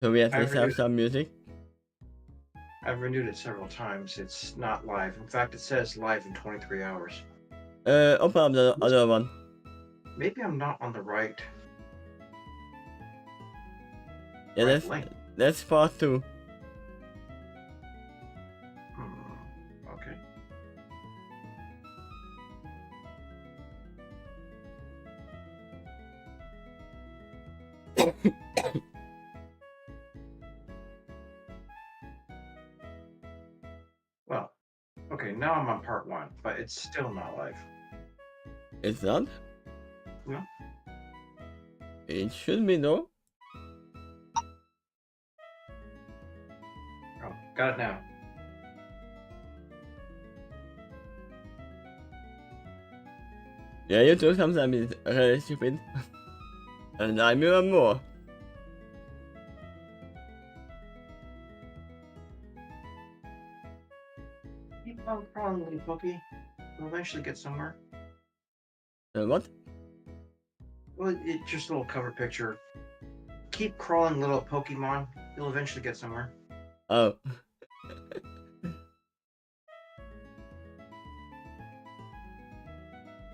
So we at least have some music. I've renewed it several times. It's not live. In fact, it says live in 23 hours. Open up the other one. Maybe I'm not on the right. Yeah, that's part 2. Okay. Well, okay, now I'm on part 1, but it's still not live. It's not? No. It should be though. Oh, got it now. Yeah, you do sometimes it's really stupid. And I'm even more. Keep on crawling, little Pokey. We'll eventually get somewhere. What? Well, it's just a little cover picture. Keep crawling, little Pokemon. You'll eventually get somewhere. Oh.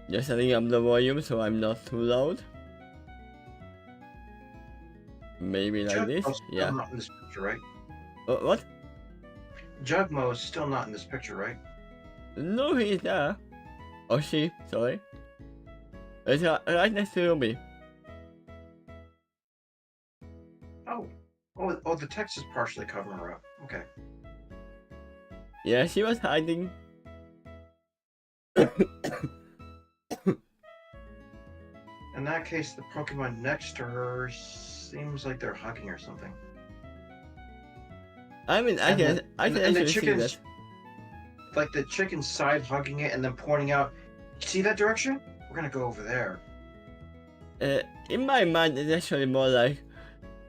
Just setting up the volume so I'm not too loud. Maybe like this? Yeah. Not in this picture, right? What? Jugmo is still not in this picture, right? No, he's there. Oh, she, sorry. It's right next to me. Oh, the text is partially covering her up. Okay. Yeah, she was hiding. In that case, the Pokemon next to her seems like they're hugging or something. I mean, I can actually see that. Like the chicken side hugging it and then pointing out, see that direction? We're gonna go over there. In my mind, it's actually more like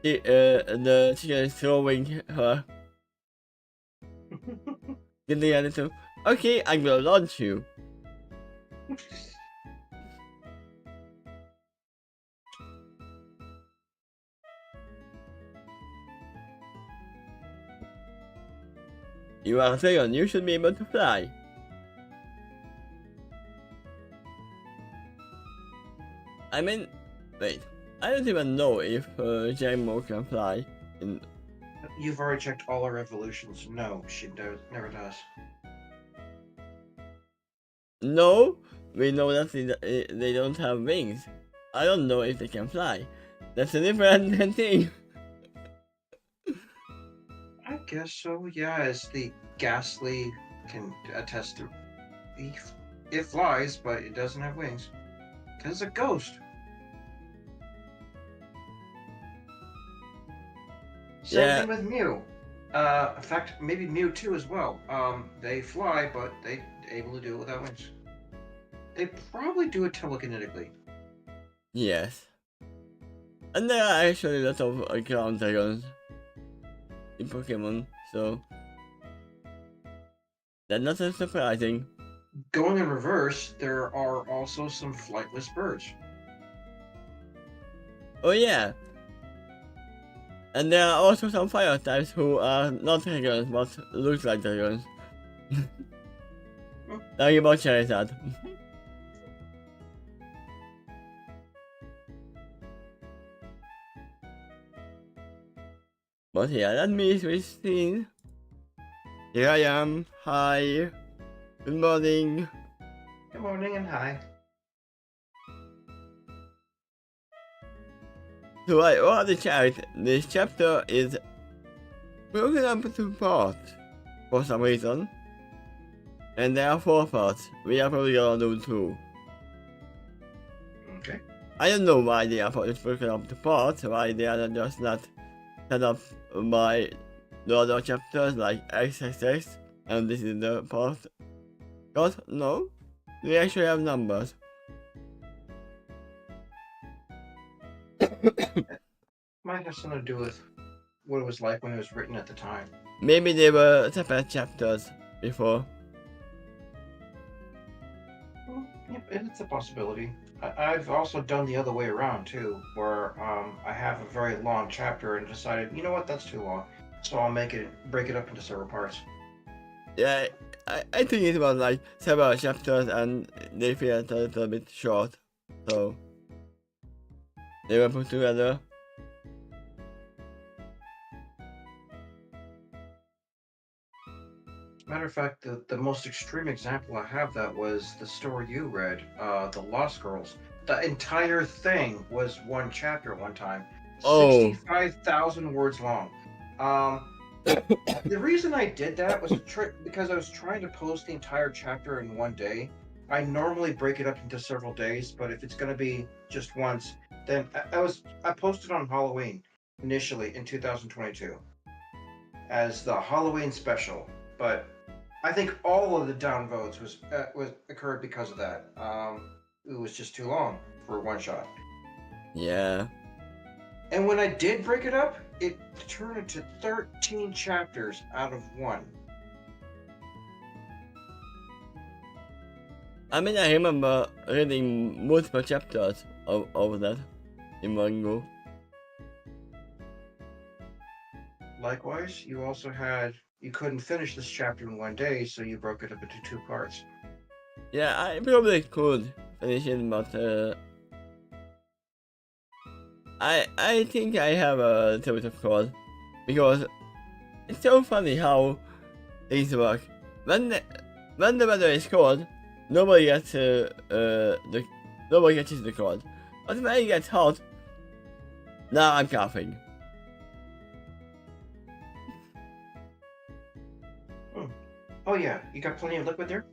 the chicken is throwing her. Get the attitude. Okay, I'm gonna launch you. You are second, you should be able to fly. I mean, wait, I don't even know if Jamo can fly. You've already checked all our evolutions. No, she never does. No, we know that they don't have wings. I don't know if they can fly. That's a different thing. I guess so, yeah, as the Ghastly can attest to. It flies, but it doesn't have wings. Because it's a ghost. Same thing with Mew. In fact, maybe Mewtwo as well. They fly, but they're able to do it without wings. They probably do it telekinetically. Yes. And there are actually a lot of ground dragons in Pokemon, so that's not so surprising. Going in reverse, there are also some flightless birds. Oh yeah. And there are also some fire types who are not dragons but look like dragons. Talking about Charizard. But yeah, let me switch scene. Here I am. Hi. Good morning. Good morning and hi. So I already checked, this chapter is broken up into parts for some reason. And there are 4 parts. We are probably gonna do 2. Okay. I don't know why they are broken up into parts, why they are just not set up by the other chapters like XXX, and this is the part. God, no, we actually have numbers. Might have something to do with what it was like when it was written at the time. Maybe they were separate chapters before. Well, yeah, It's a possibility. I've also done the other way around too, where I have a very long chapter and decided, you know what, that's too long, so I'll break it up into several parts. Yeah, I think it was like several chapters and they felt a little bit short, so they were put together. Matter of fact, the most extreme example I have that was the story you read, The Lost Girls. The entire thing was one chapter one time, Oh, 65,000 words long. Um, the reason I did that was because I was trying to post the entire chapter in one day. I normally break it up into several days, but if it's going to be just once, then I posted on Halloween initially in 2022 as the Halloween special, but I think all of the downvotes was occurred because of that. It was just too long for one shot. yeah. And when I did break it up, it turned into 13 chapters out of one. I mean, I remember reading multiple chapters of that in one go. Likewise, you couldn't finish this chapter in one day, so you broke it up into two parts. Yeah, I probably could finish it, but I think I have a little bit of cold because it's so funny how things work. When the weather is cold, nobody gets nobody catches the cold. But when it gets hot, now I'm coughing. Oh yeah, you got plenty of liquid there?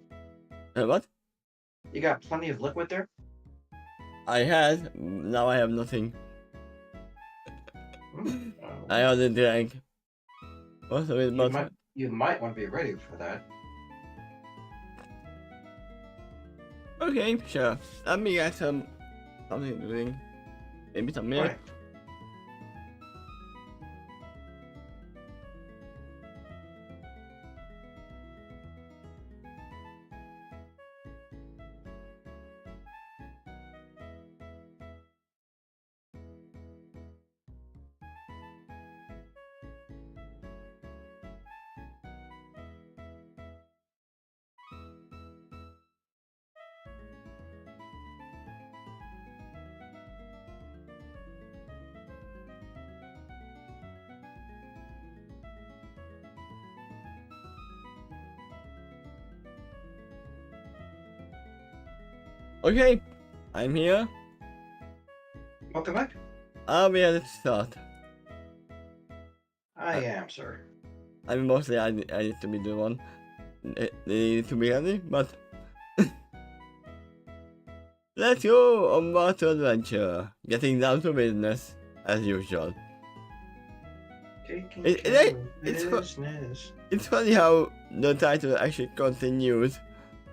What? You got plenty of liquid there? I had, now I have nothing. I Oh. only drank. What's with butter? You might want to be ready for that. Okay, sure. Let me get something to drink. Maybe some milk. Right. Okay, I'm here. Welcome back. I'll be ready to start. I am, sir. I mean, mostly I need to be the one. They need to be ready, but let's go on water adventure. Getting down to business as usual. Taking It- care it- of it's fu- business. It's funny how the title actually continues.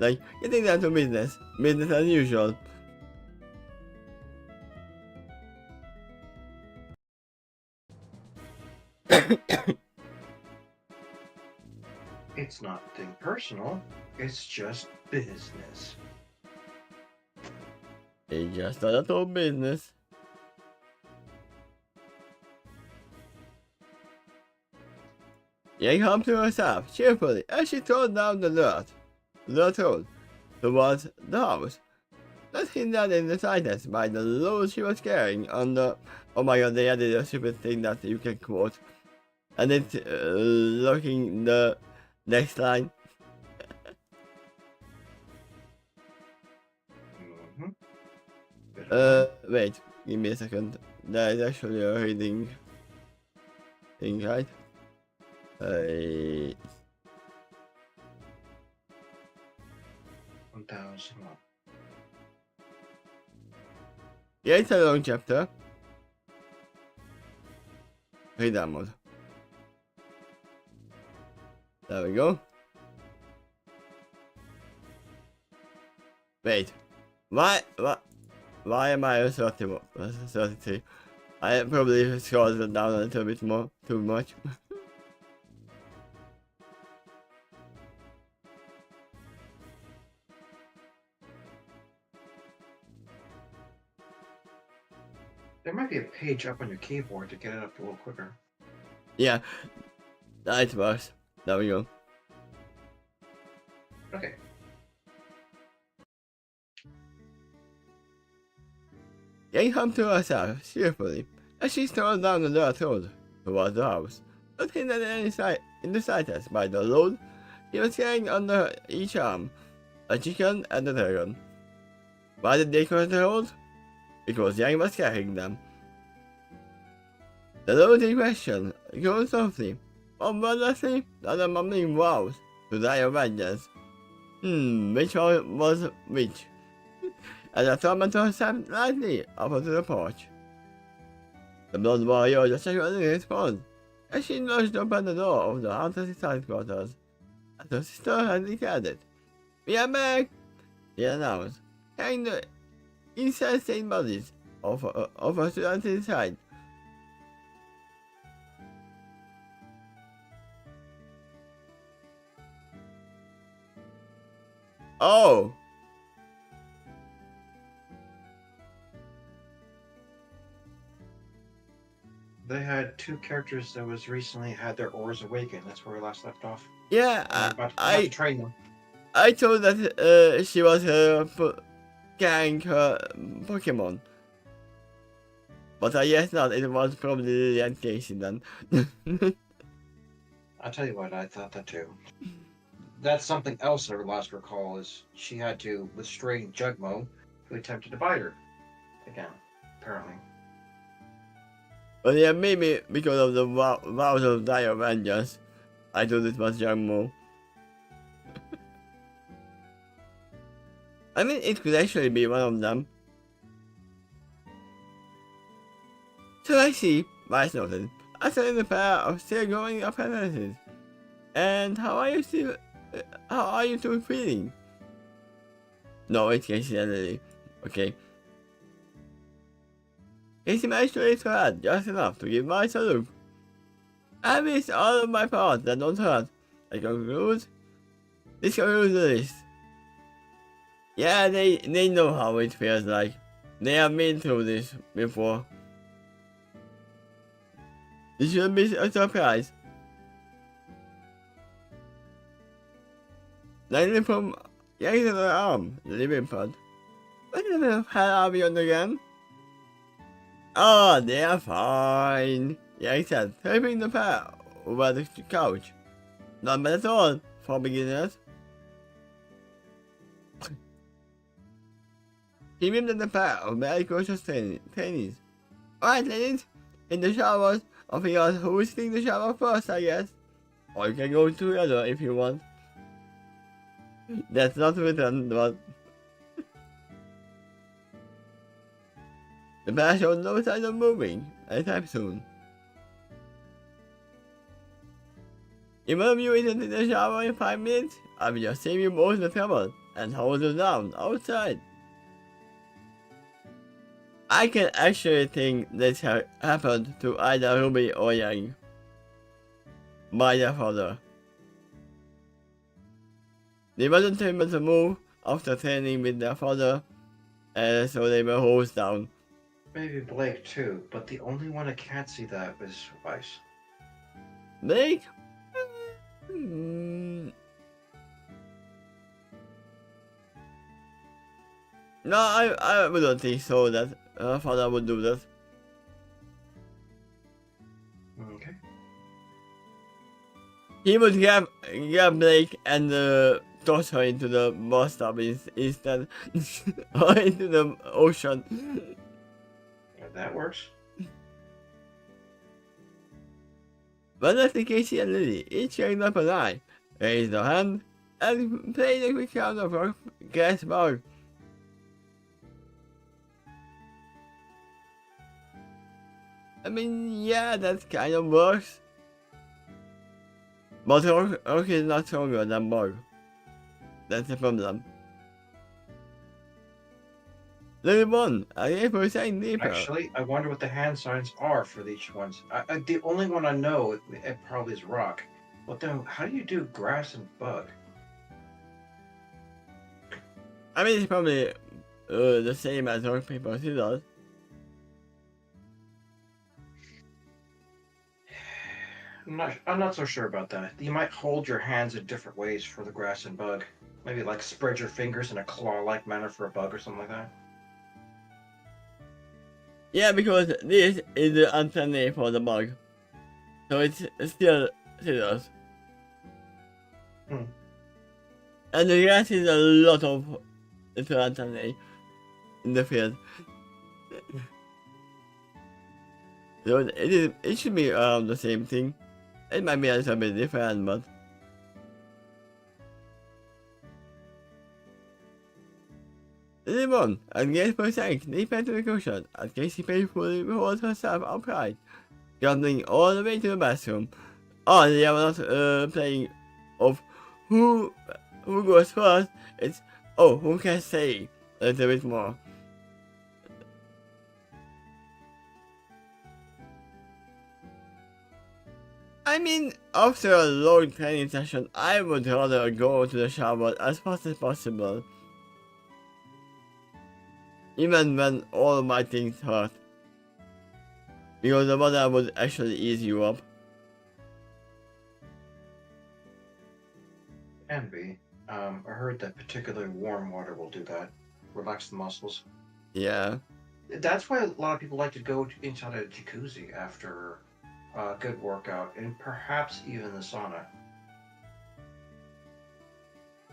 Like, getting down to business. Business as usual. It's nothing personal. It's just business. It's just a little business. Yang humped to herself cheerfully as she trod down the dirt road towards the house. Not hindered in the slightest by the load she was carrying on the. Oh my god, they added a stupid thing that you can quote. And it's looking the next line. Wait, give me a second. There is actually a reading thing, right? 1001. Yeah, it's a long chapter. Read that mode. There we go. Wait. Why am I a 33? I probably scrolled it down a little bit more, too much. There might be a page up on your keyboard to get it up a little quicker. Yeah, that works. There we go. Okay. Getting home to herself, cheerfully, as she strolled down the dirt road towards the house, not hindered in the slightest by the load he was carrying under each arm, a chicken and a dragon. Why did they cross the road? Because Yang was carrying them. The load in question grew softly, but wordlessly, the other mumbling vows to die of vengeance. Which one was which? As the tormentor stepped lightly up onto the porch. The blonde warrior just in response, as she nudged open the door of the haunted headquarters. As her sister had declared, "We are back!" she announced, carrying the incensed bodies of her students inside. Oh! They had two characters that was recently had their auras awakened. That's where we last left off. Yeah, I'm about to train them. I thought that she was carrying her Pokemon. But I guess not, it was probably Lily and Casey then. I'll tell you what, I thought that too. That's something else I last recall is she had to restrain Jugmo, who attempted to bite her. Again, apparently. But yeah, maybe because of the vows of dire vengeance, I thought it was Jugmo. I mean, it could actually be one of them. So I see, Vice noted, after the pair of still growing appearances. And how are you two feeling? No, it's Casey and Lily. Okay. Casey managed to raise her head just enough to give Vice a look. I missed all of my parts that don't hurt. I conclude. This concludes the list. Yeah, they know how it feels like. They have been through this before. This shouldn't be a surprise. Landing from getting to the arm, the living pod. What the hell are we on again? Oh, they are fine. Yang said, flipping the pair over the couch. Not bad at all for beginners. He beamed at the pair of very cautious trainees. Alright, ladies, in the showers, I'll figure out who is taking the shower first, I guess. Or you can go together if you want. That's not written, but... The pair showed no signs of moving anytime soon. If one of you isn't in the shower in 5 minutes, I will just save you both the trouble and hold you down outside. I can actually think this happened to either RWBY or Yang by their father. They wasn't able to move after training with their father, and so they were hosed down. Maybe Blake too, but the only one I can't see that was Vice. Blake? No, I wouldn't think so that her father would do that. Okay. He would grab Blake and toss her into the bathtub instead, or into the ocean. If that works. But after Casey and Lily each carried up an eye, raised their hand, and played a quick round of rock gas ball. I mean, yeah, that kind of works. But rock is not stronger than ball. That's the problem. Lily won, again for saying deeper. Actually, I wonder what the hand signs are for each one. The only one I know, it probably is rock. What the? How do you do grass and bug? I mean, it's probably the same as rock, paper, scissors. I'm not so sure about that. You might hold your hands in different ways for the grass and bug. Maybe like spread your fingers in a claw-like manner for a bug or something like that. Yeah, because this is the antennae for the bug. So it's still scissors. Hmm. And the grass is a lot of little antennae in the field. So it should be the same thing. It might be a little bit different, but Limon, and guess for thanks, they paid to the cushion, and Casey painfully holds herself upright, jumping all the way to the bathroom. Oh, they are not playing of who goes first, it's who can say a little bit more. I mean, after a long training session, I would rather go to the shower as fast as possible. Even when all my things hurt. Because the water would actually ease you up. Can be. I heard that particularly warm water will do that. Relax the muscles. Yeah. That's why a lot of people like to go inside a jacuzzi after a good workout, and perhaps even the sauna.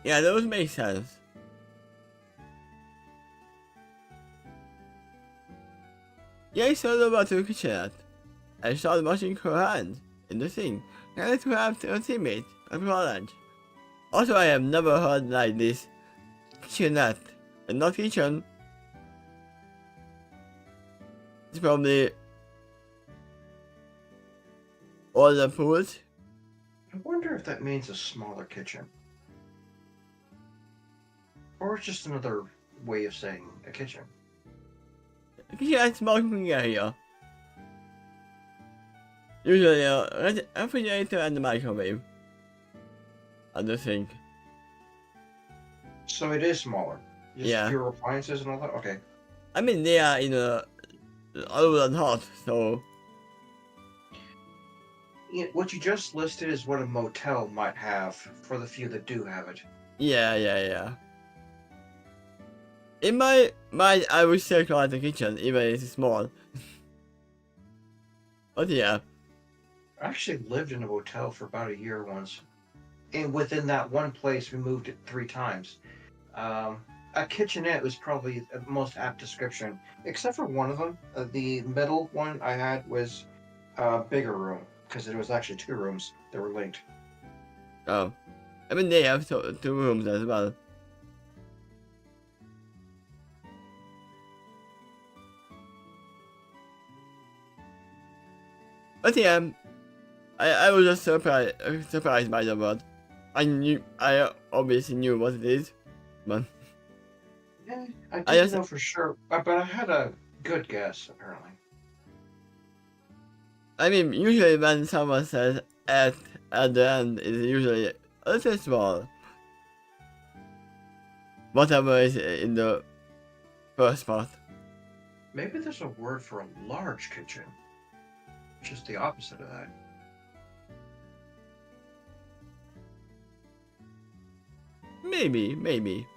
Yeah, those make sense. Yeah, I saw the water kitchenette. I started washing her hands in the sink, and to have a teammate at college. Also, I have never heard like this. Kitchenette, and not kitchen. It's probably all the pools. I wonder if that means a smaller kitchen. Or it's just another way of saying a kitchen. Kitchenette small cooking area. Usually a refrigerator and a microwave. And the sink. So it is smaller. Just Yeah. fewer appliances and all that? Okay. I mean, they are in a other than hot, so Yeah, what you just listed is what a motel might have for the few that do have it. yeah. In my mind, I would still call it a kitchen, even if it's small. But yeah. I actually lived in a motel for about a year once. And within that one place, we moved it 3 times. A kitchenette was probably the most apt description, except for one of them. The middle one I had was a bigger room, because it was actually 2 rooms that were linked. Oh. I mean, they have 2 rooms as well. But yeah, I was just surprised by the word. I obviously knew what it is, but Yeah, I I didn't just- know for sure, but I had a good guess, apparently. I mean, usually when someone says at the end, it's usually a little small. Whatever is in the first part. Maybe there's a word for a large kitchen. Just the opposite of that. Maybe.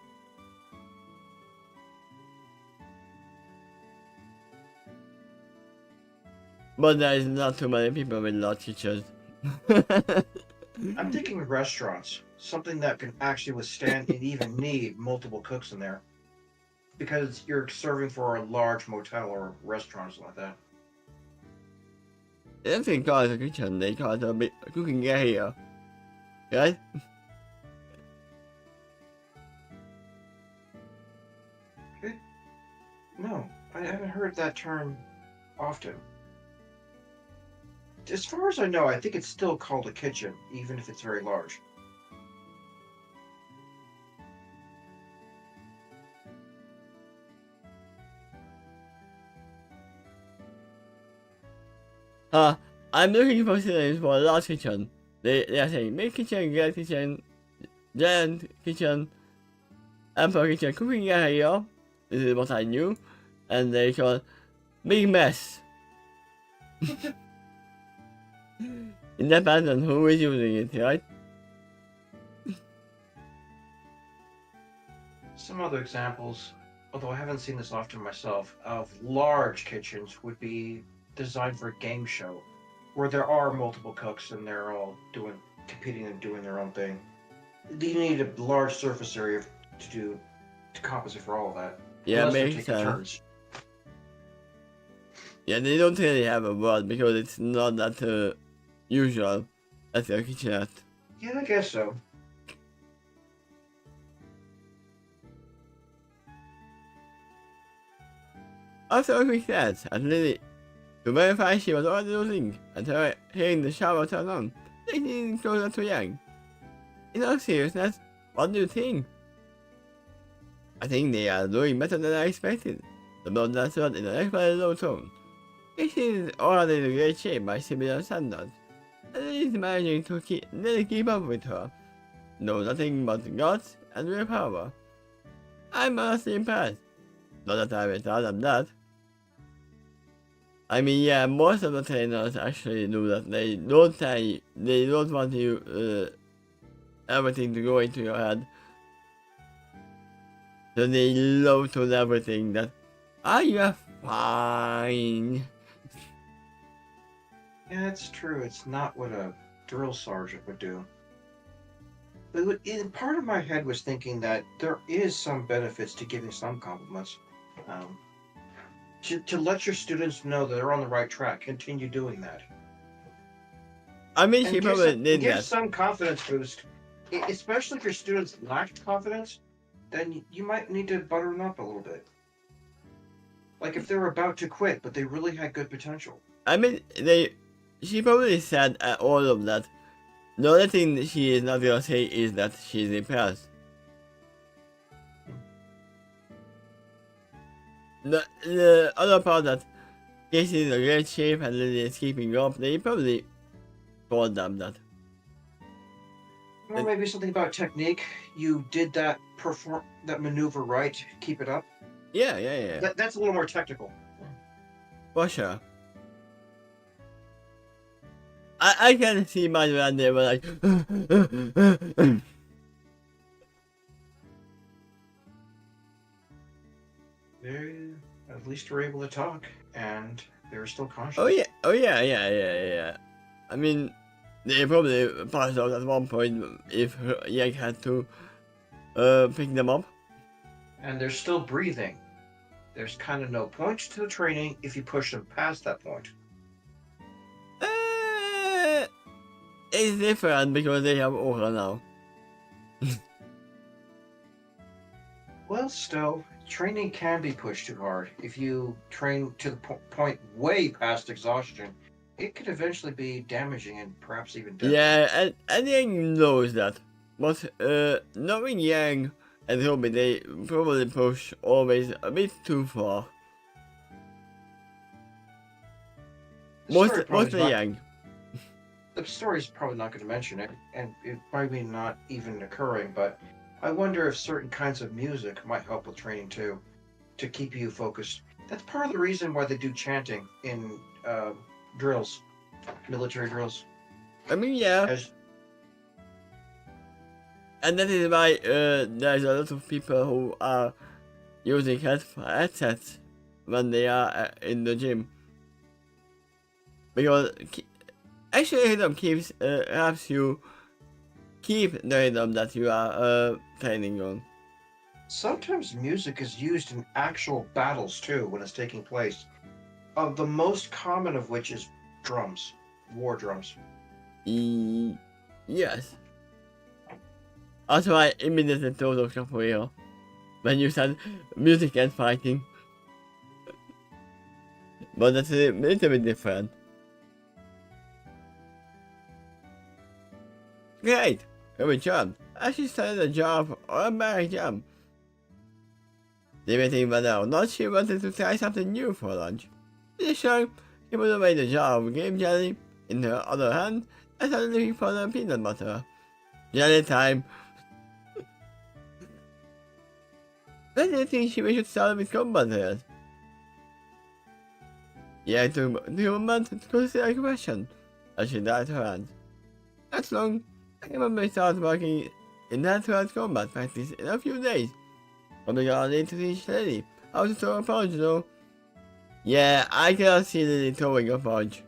But there is not too many people with large kitchens. I'm thinking restaurants, something that can actually withstand and even need multiple cooks in there. Because you're serving for a large motel or restaurant or something like that. They don't think call it a kitchen, they call it a big cooking area. Right? No, I haven't heard that term often. As far as I know, I think it's still called a kitchen, even if it's very large. I'm looking for synonyms for a large kitchen. They are saying big kitchen, great kitchen, giant kitchen, ample kitchen, cooking area. This is what I knew. And they call big mess. It depends on who is using it, right? Some other examples, although I haven't seen this often myself, of large kitchens would be designed for a game show, where there are multiple cooks and they're all competing and doing their own thing. You need a large surface area to compensate for all of that. Yeah, Unless they're makes taking sense. turns. Yeah, they don't really have a word because it's not that usual at a kitchenette. Yeah, I guess so. After a quick glance at Lily to verify she was already losing and her hearing the shower turn on, they leaned closer to Yang. In all seriousness, what do you think? I think they are doing better than I expected. The blonde answered in an extremely low tone. She is already in great shape by similar standards, and is managing to nearly keep up with her. No, nothing but guts and willpower. I'm honestly impressed. Not that I will tell them that. I mean, yeah, most of the trainers actually do that. They don't want you, everything to go into your head. So they love to everything that, you're fine. Yeah, it's true. It's not what a drill sergeant would do. But part of my head was thinking that there is some benefits to giving some compliments. Um, to let your students know that they're on the right track, continue doing that. I mean, she probably did give that. some confidence boost, especially if your students lack confidence. Then you might need to butter them up a little bit. Like if they were about to quit, but they really had good potential. I mean, she probably said all of that. The only thing she is not gonna say is that she's impressed. The other part that Casey is in a great shape and Lily is keeping up, they probably told them that. Or maybe something about technique. You did that maneuver right. Keep it up. Yeah. That's a little more technical. For sure. I can see my man they were like At least we're able to talk, and they're still conscious. oh yeah. I mean, they probably passed out at one point if Yang had to pick them up. And they're still breathing. There's kind of no point to the training if you push them past that point. It's different because they have aura now. Well, still, training can be pushed too hard. If you train to the point way past exhaustion, it could eventually be damaging and perhaps even deadly. Yeah, and Yang knows that. But knowing Yang and RWBY, they probably push always a bit too far. Mostly Yang. The story's probably not going to mention it, and it might be not even occurring, but I wonder if certain kinds of music might help with training too, to keep you focused. That's part of the reason why they do chanting in drills, military drills. I mean, yeah. And that is why there's a lot of people who are using headsets when they are in the gym. Because actually rhythm helps you keep the rhythm that you are training on. Sometimes music is used in actual battles too when it's taking place. The most common of which is drums, war drums. Yes. Also, I immediately thought of capoeira when you said music and fighting. But that's a little bit different. Great! Good job. She started a job or a bad job. Debating whether or not she wanted to try something new for lunch. In short, she put away the jar of grape jelly in her other hand and started looking for the peanut butter. Jelly time! When do you think we should start with combat here? Yeah, it took a moment to consider a question. as she died her hand. That's long. I remember I started working in natural combat practice in a few days. From the garden to teach Lily how to throw a punch, though. Yeah, I cannot see Lily throwing a punch.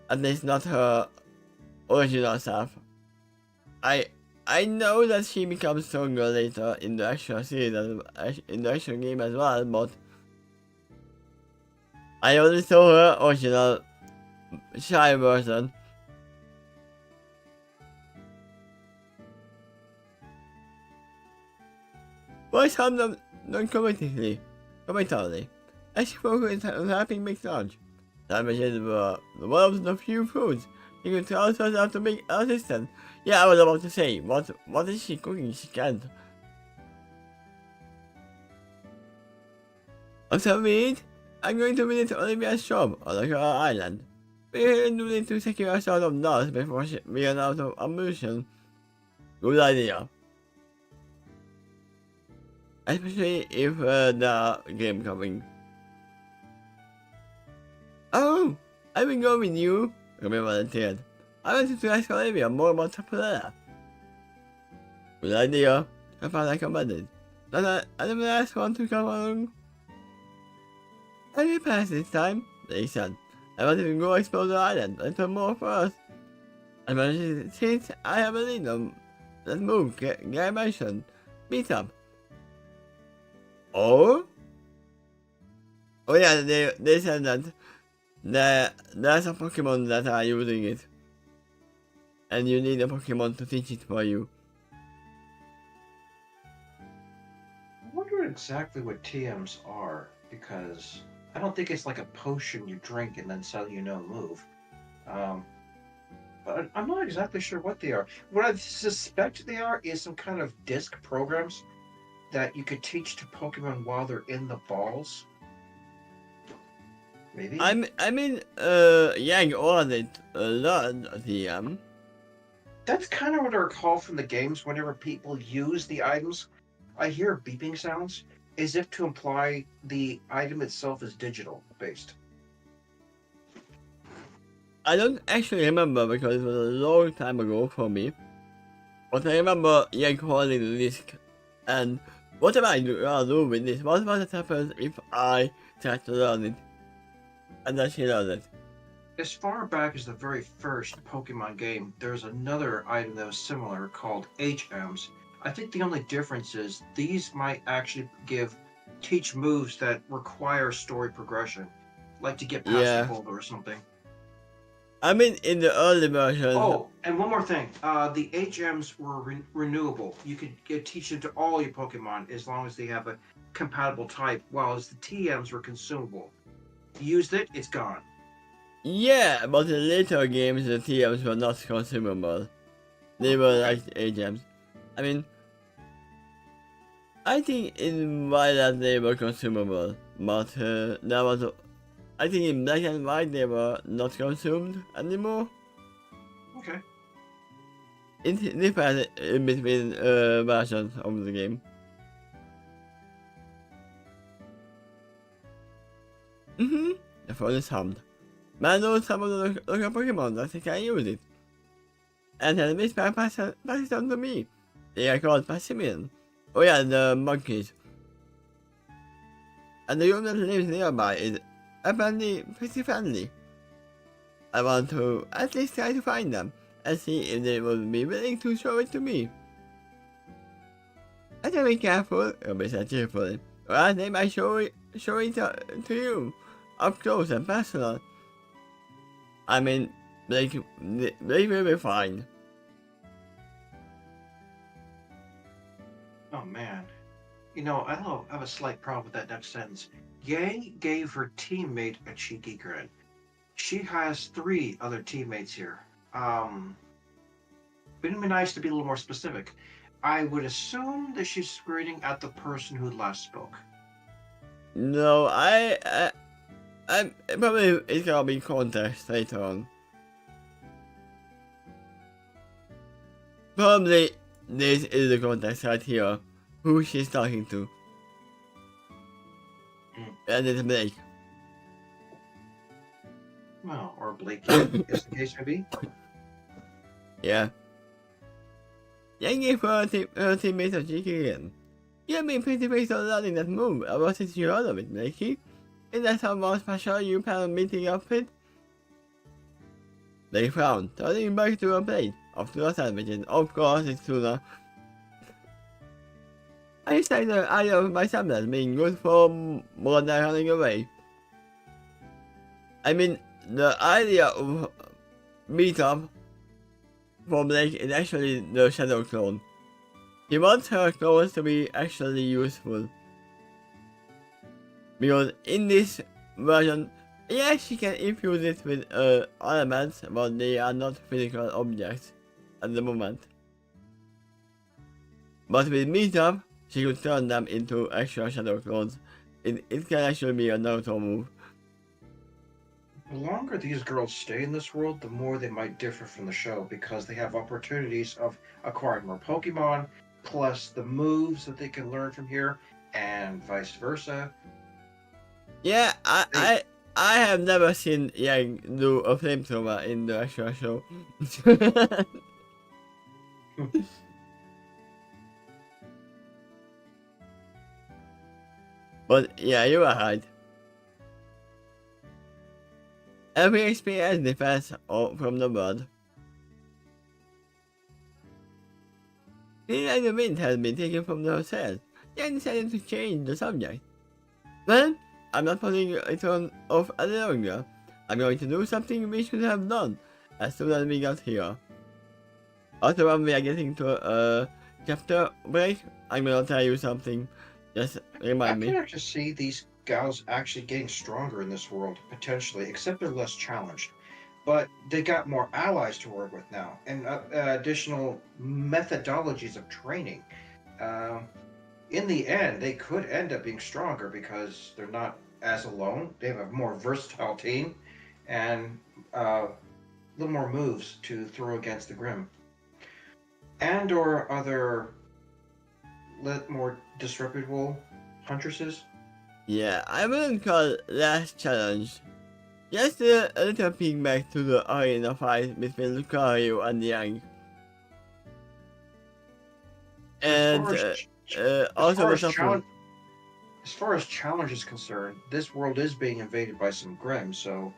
At least not her original self. I know that she becomes stronger later in the actual series, in the actual game as well, but I only saw her original shy version. Voice harm them non-comedically, as she focused on helping make lunch. Sandwiches were one of the few foods she could tell herself to make an assistant. Yeah, I was about to say, what is she cooking? She can't. Also, I'm going to visit Olivia's shop on the island. We need to secure a sort of nurse before we run out of ammunition. Good idea. Especially if the game coming. Oh, I will go with you. Ruby volunteered. I wanted to ask Olivia more about Tapulella. Good idea. I thought I commanded. But I'm the last one to come along. I will pass this time, they said. I wanted to go explore the island and learn more first. And since I have a lead on that move, Gary mentioned, meet up. Oh? Oh yeah, they said that there's a Pokemon that are using it. And you need a Pokemon to teach it for you. I wonder exactly what TMs are, because I don't think it's like a potion you drink and then suddenly you know move. But I'm not exactly sure what they are. What I suspect they are is some kind of disc programs that you could teach to Pokemon while they're in the balls. Maybe? Yang ordered learn TM. That's kind of what I recall from the games whenever people use the items. I hear beeping sounds as if to imply the item itself is digital based. I don't actually remember because it was a long time ago for me. But I remember Yang holding the disc. And what am I do with this? What happens if I try to learn it? And then she learned it. As far back as the very first Pokemon game, there's another item that was similar called HMs. I think the only difference is these might actually teach moves that require story progression, like to get past the boulder or something. I mean, in the early version. Oh, and one more thing. The HMs were renewable. You could teach them to all your Pokemon as long as they have a compatible type, while as the TMs were consumable. You used it, it's gone. Yeah, but in later games the TMs were not consumable. They were like HMs. I mean, I think in Violet they were consumable, but there was I think in Black and White they were not consumed anymore. Okay. It differs in between versions of the game. The phone is hummed. Man knows some of the local Pokemon that can use it. And then this man passes it on to me. They are called Passimian. Oh yeah, the monkeys. And the room that lives nearby is apparently pretty friendly. I want to at least try to find them and see if they will be willing to show it to me. I can be careful, Ruby said cheerfully, or else they might show it to you, up close and personal. I mean, they will be fine. Oh man. You know, I have a slight problem with that next sentence. Yang gave her teammate a cheeky grin. She has 3 other teammates here. Wouldn't it be nice to be a little more specific? I would assume that she's grinning at the person who last spoke. No, I probably it's gonna be context later on. Probably this is the context right here. Who she's talking to. And it's Blake. Well, or Blakey, as the case may be. Yeah. Thank you for 30 minutes of chicken. You've been pretty based on learning that move. I wasn't sure of it, Blakey. Is that how more special you plan on meeting up with? They frowned, turning back to a plate of two sandwiches. Of course, it's tuna. I say the idea of my sandwich being good for more than running away. I mean, the idea of meet up for Blake is actually the shadow clone. He wants her clones to be actually useful. Because in this version, yeah, she can infuse it with elements, but they are not physical objects at the moment. But with Meetup, she could turn them into extra shadow clones. It can actually be a Naruto move. The longer these girls stay in this world, the more they might differ from the show because they have opportunities of acquiring more Pokemon, plus the moves that they can learn from here, and vice versa. Yeah, I have never seen Yang do a flamethrower in the actual show. But yeah, you are right. Every experience differs from the world. The the wind has been taken from the hotel. Yang decided to change the subject. Well, I'm not putting it on off any longer. I'm going to do something we should have done as soon as we got here. Also, when we are getting to a chapter break, I'm gonna tell you something. Just remind me. I can actually see these gals actually getting stronger in this world, potentially, except they're less challenged. But they got more allies to work with now, and additional methodologies of training. In the end, they could end up being stronger because they're not as alone. They have a more versatile team, and a little more moves to throw against the Grim, and or other more disreputable huntresses. Yeah, I wouldn't call last challenge. Just a little peek back to the arena fight between Lucario and Yang. And also the support. As far as challenge is concerned, this world is being invaded by some Grim, so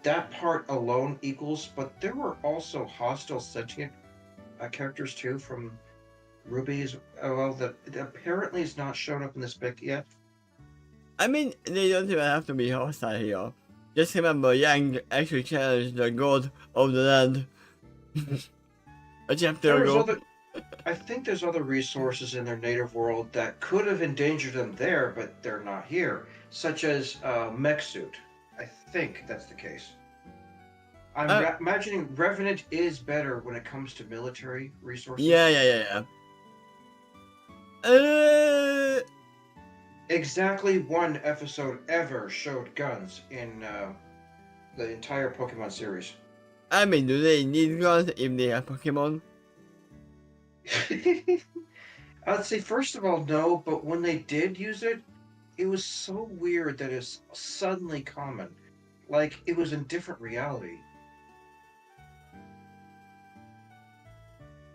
that part alone equals. But there were also hostile sentient characters too from RWBY's. Well, that apparently is not shown up in this book yet. I mean, they don't even have to be hostile here. Just remember, Yang actually challenged the god of the land a chapter ago. I think there's other resources in their native world that could have endangered them there, but they're not here, such as mech suit. I think that's the case. I'm imagining Revenant is better when it comes to military resources. Yeah. Exactly one episode ever showed guns in the entire Pokemon series. I mean, do they need guns if they have Pokemon? I'd say, first of all, no, but when they did use it, it was so weird that it's suddenly common. Like, it was in different reality.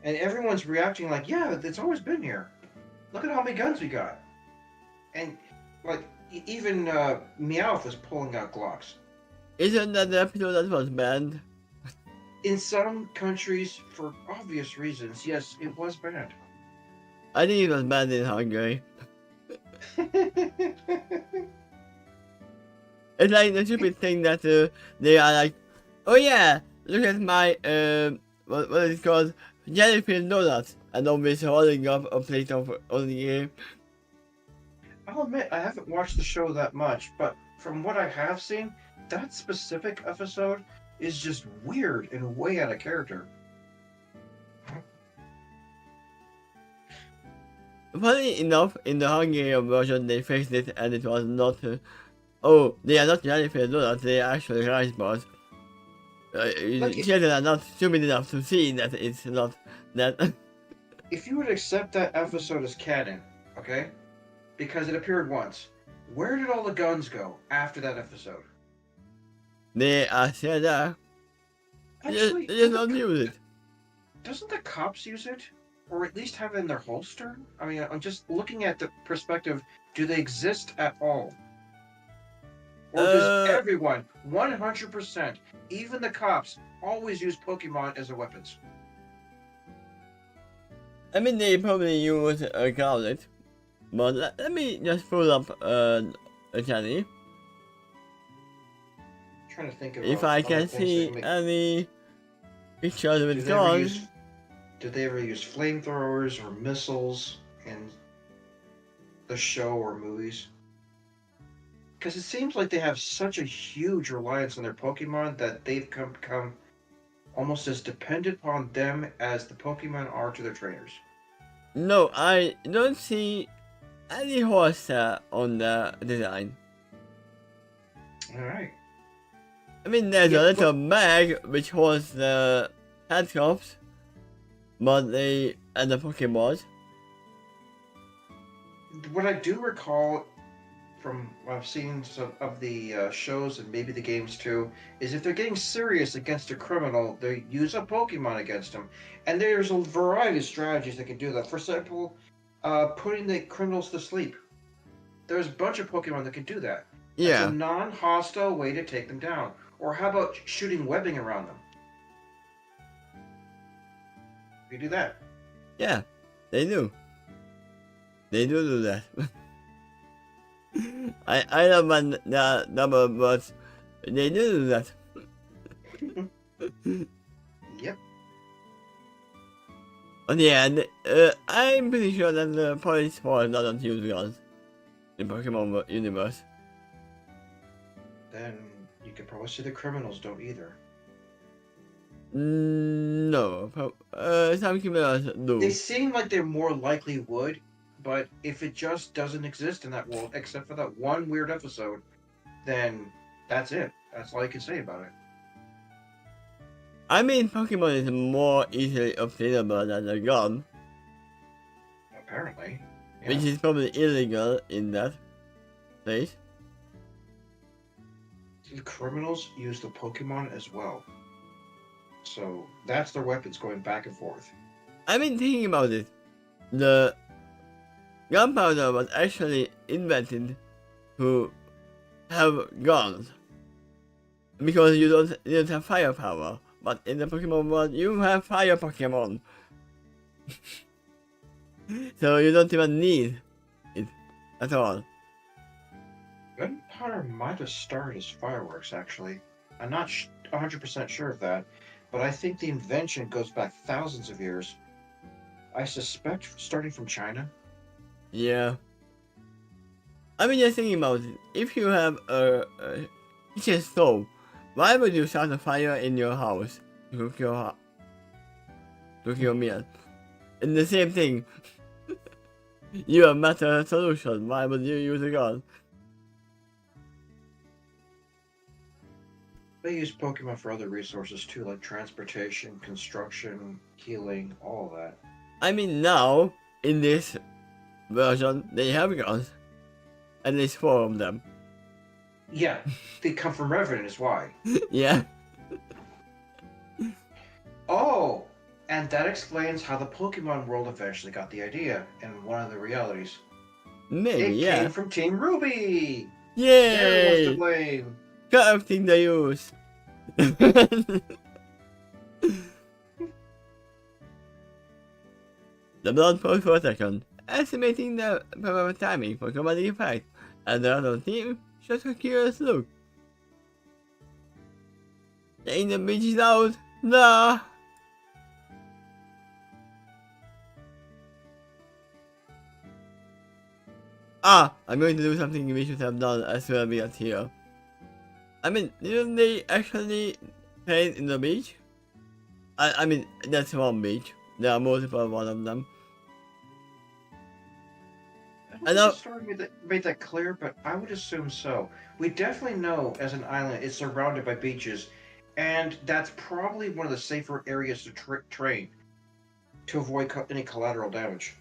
And everyone's reacting like, yeah, it's always been here. Look at how many guns we got. And, like, even Meowth was pulling out Glocks. Isn't that the episode that was banned? In some countries, for obvious reasons, yes, it was banned. I think it was banned in Hungary. It's like the stupid thing that they are like, oh yeah, look at my, what is it called? Jellyfish donuts. And always holding up a plate of only. I'll admit, I haven't watched the show that much, but from what I have seen, that specific episode is just weird and way out of character. Funny enough, in the Hungarian version they fixed it and it was not, oh, they are not jellyfish donuts, they are actually rice bars. Children are not stupid enough to see that it's not that. If you would accept that episode as canon, okay? Because it appeared once, where did all the guns go after that episode? They are still there. Actually, They just don't use it. doesn't the cops use it? Or at least have it in their holster? I mean, I'm just looking at the perspective, do they exist at all? Or does everyone, 100%, even the cops, always use Pokemon as their weapons? I mean, they probably use a gauntlet. But let me just pull up a channel. Trying to think of If I other can things see that make... any pictures with Do they ever guns. did they ever use flamethrowers or missiles in the show or movies? Because it seems like they have such a huge reliance on their Pokemon that they've become almost as dependent upon them as the Pokemon are to their trainers. No, I don't see any horse on the design. Alright. I mean, there's Yeah, a little bag which holds the handcuffs, but they and the Pokeballs. What I do recall from what I've seen of the shows and maybe the games too, is if they're getting serious against a criminal, they use a Pokemon against him. And there's a variety of strategies that can do that. For example, putting the criminals to sleep. There's a bunch of Pokemon that can do that. It's a Yeah, non-hostile way to take them down. Or how about shooting webbing around them? You do that. yeah, they do. They do that. I don't want the number, but they do that. Yep. But yeah, I'm pretty sure that the police force doesn't use guns in Pokemon universe. Then you could probably say the criminals don't either. No, some criminals do. They seem like they more likely would, but if it just doesn't exist in that world, except for that one weird episode, then that's it. That's all you can say about it. I mean, Pokemon is more easily obtainable than a gun, Apparently. Yeah. which is probably illegal in that place. The criminals use the Pokemon as well. So that's their weapons going back and forth. I mean, thinking about it, the gunpowder was actually invented to have guns because you don't have firepower. But in the Pokemon world, you have fire Pokemon, so you don't even need it at all. Gunpowder might have started as fireworks, actually. I'm not 100% sure of that, but I think the invention goes back thousands of years. I suspect starting from China. Yeah. I mean, just thinking about it, if you have a kitchen stove, why would you start a fire in your house to cook your meal? And the same thing, you have better solution. Why would you use a gun? They use Pokemon for other resources too, like transportation, construction, healing, all of that. I mean, now in this version, they have guns, at least 4 of them. Yeah, they come from Revenant is why. Yeah. Oh, and that explains how the Pokemon world eventually got the idea in one of the realities. Maybe, It yeah. came from Team RWBY! They're the ones to Yay! blame! Got everything they use. The blood pose for a second, estimating the proper timing for comedy effect, and the other team shot a curious look. Getting the bitches out, nah! Ah, I'm going to do something we should have done as well we got here. I mean, didn't they actually train in the beach? I mean, that's one beach. There are multiple one of them. I know the story made that clear, but I would assume so. We definitely know as an island it's surrounded by beaches, and that's probably one of the safer areas to train to avoid any collateral damage.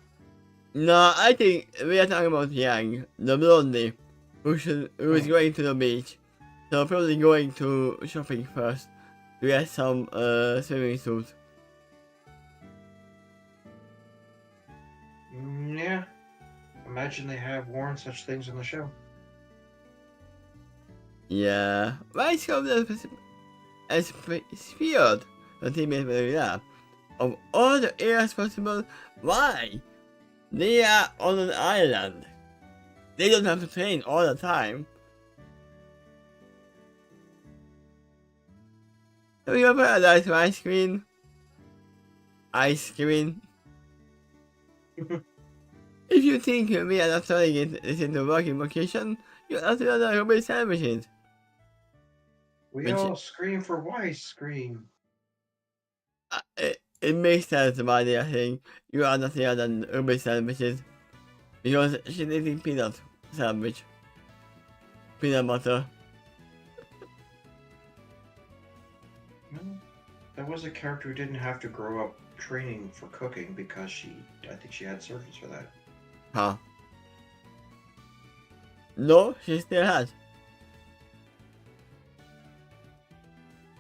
No, I think we are talking about Yang, the blondie, who is going to the beach So probably going to shopping first to get some swimming suits. Yeah. Imagine they have worn such things in the show. Yeah, why is as sphered the team is very that? Of all the areas possible, why? They are on an island. They don't have to train all the time. Have you ever had ice cream? Ice cream? If you think we are not turning this into a working location, you have to know RWBY sandwiches. We all scream for ice cream. It makes sense why they are saying you are nothing other than RWBY sandwiches. Because she's eating peanut sandwich. Peanut butter. There was a character who didn't have to grow up training for cooking because I think she had surgeons for that. Huh. No, she still has.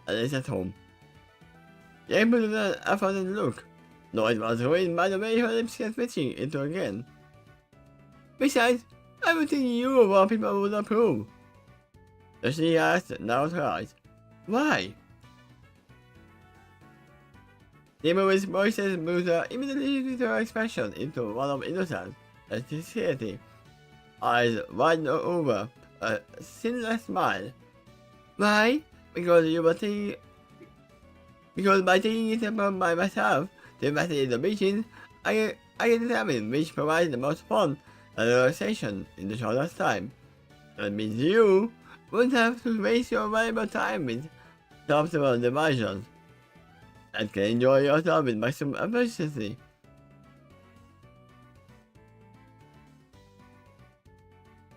At least at home. Yeah, but I found it look. No, it was ruined by the way her lips kept switching into again. Besides, I would think you of all people would approve. So she asked, narrowed her eyes. Why? The movie's voices moved her immediately with her expression into one of innocence and sincerity. Eyes wide over, a sinless smile. Why? Because you were thinking. Because by taking it upon by myself to investigate the mission, I can determine which provides the most fun and relaxation in the shortest time. That means you wouldn't have to waste your valuable time with suboptimal diversions and can enjoy yourself with maximum efficiency.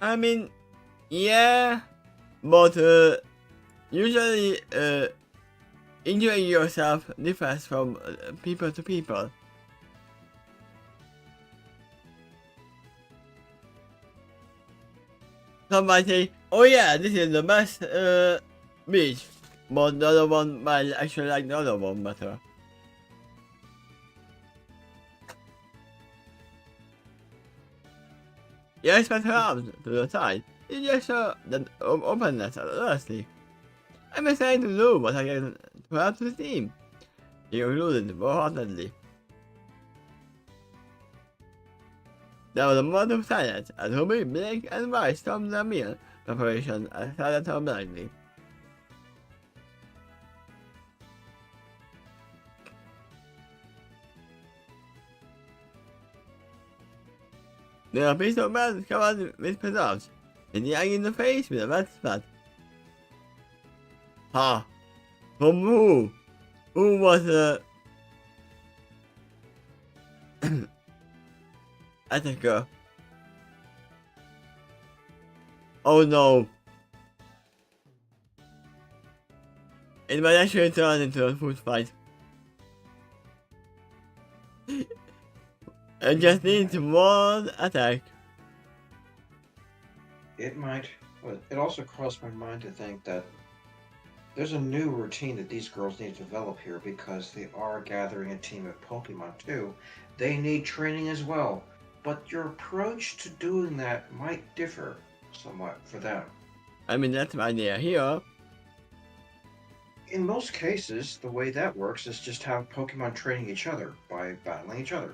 I mean, yeah, but usually enjoying yourself differs from people to people. Some might say, oh yeah, this is the best beach, but the other one might actually like the other one better. You expect her arms to the side, you just show that openness and honesty. I'm excited to do what I can to help the team. He concluded wholeheartedly. There was a moment of silence as RWBY, Blake, and Rice stormed their meal preparation and stared at her blankly. There are pieces of bread covered with preserves, and the egg in the face with a red spot. Ha! From who? Who was the attacker? Oh no! It might actually turn into a food fight. I just need one attack. It might. But it also crossed my mind to think that there's a new routine that these girls need to develop here because they are gathering a team of Pokemon too. They need training as well, but your approach to doing that might differ somewhat for them. I mean, that's my idea here. In most cases, the way that works is just have Pokemon training each other by battling each other.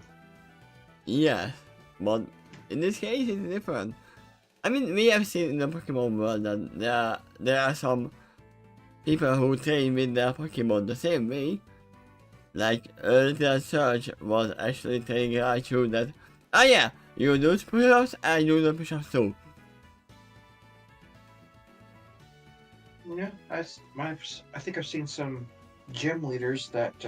Yes, but in this case it's different. I mean, we have seen in the Pokemon world that there are some people who train with their Pokemon the same way. Like, Little Surge was actually telling Raichu that, ah yeah, you do push-ups and you do push-ups too. Yeah, I think I've seen some gym leaders that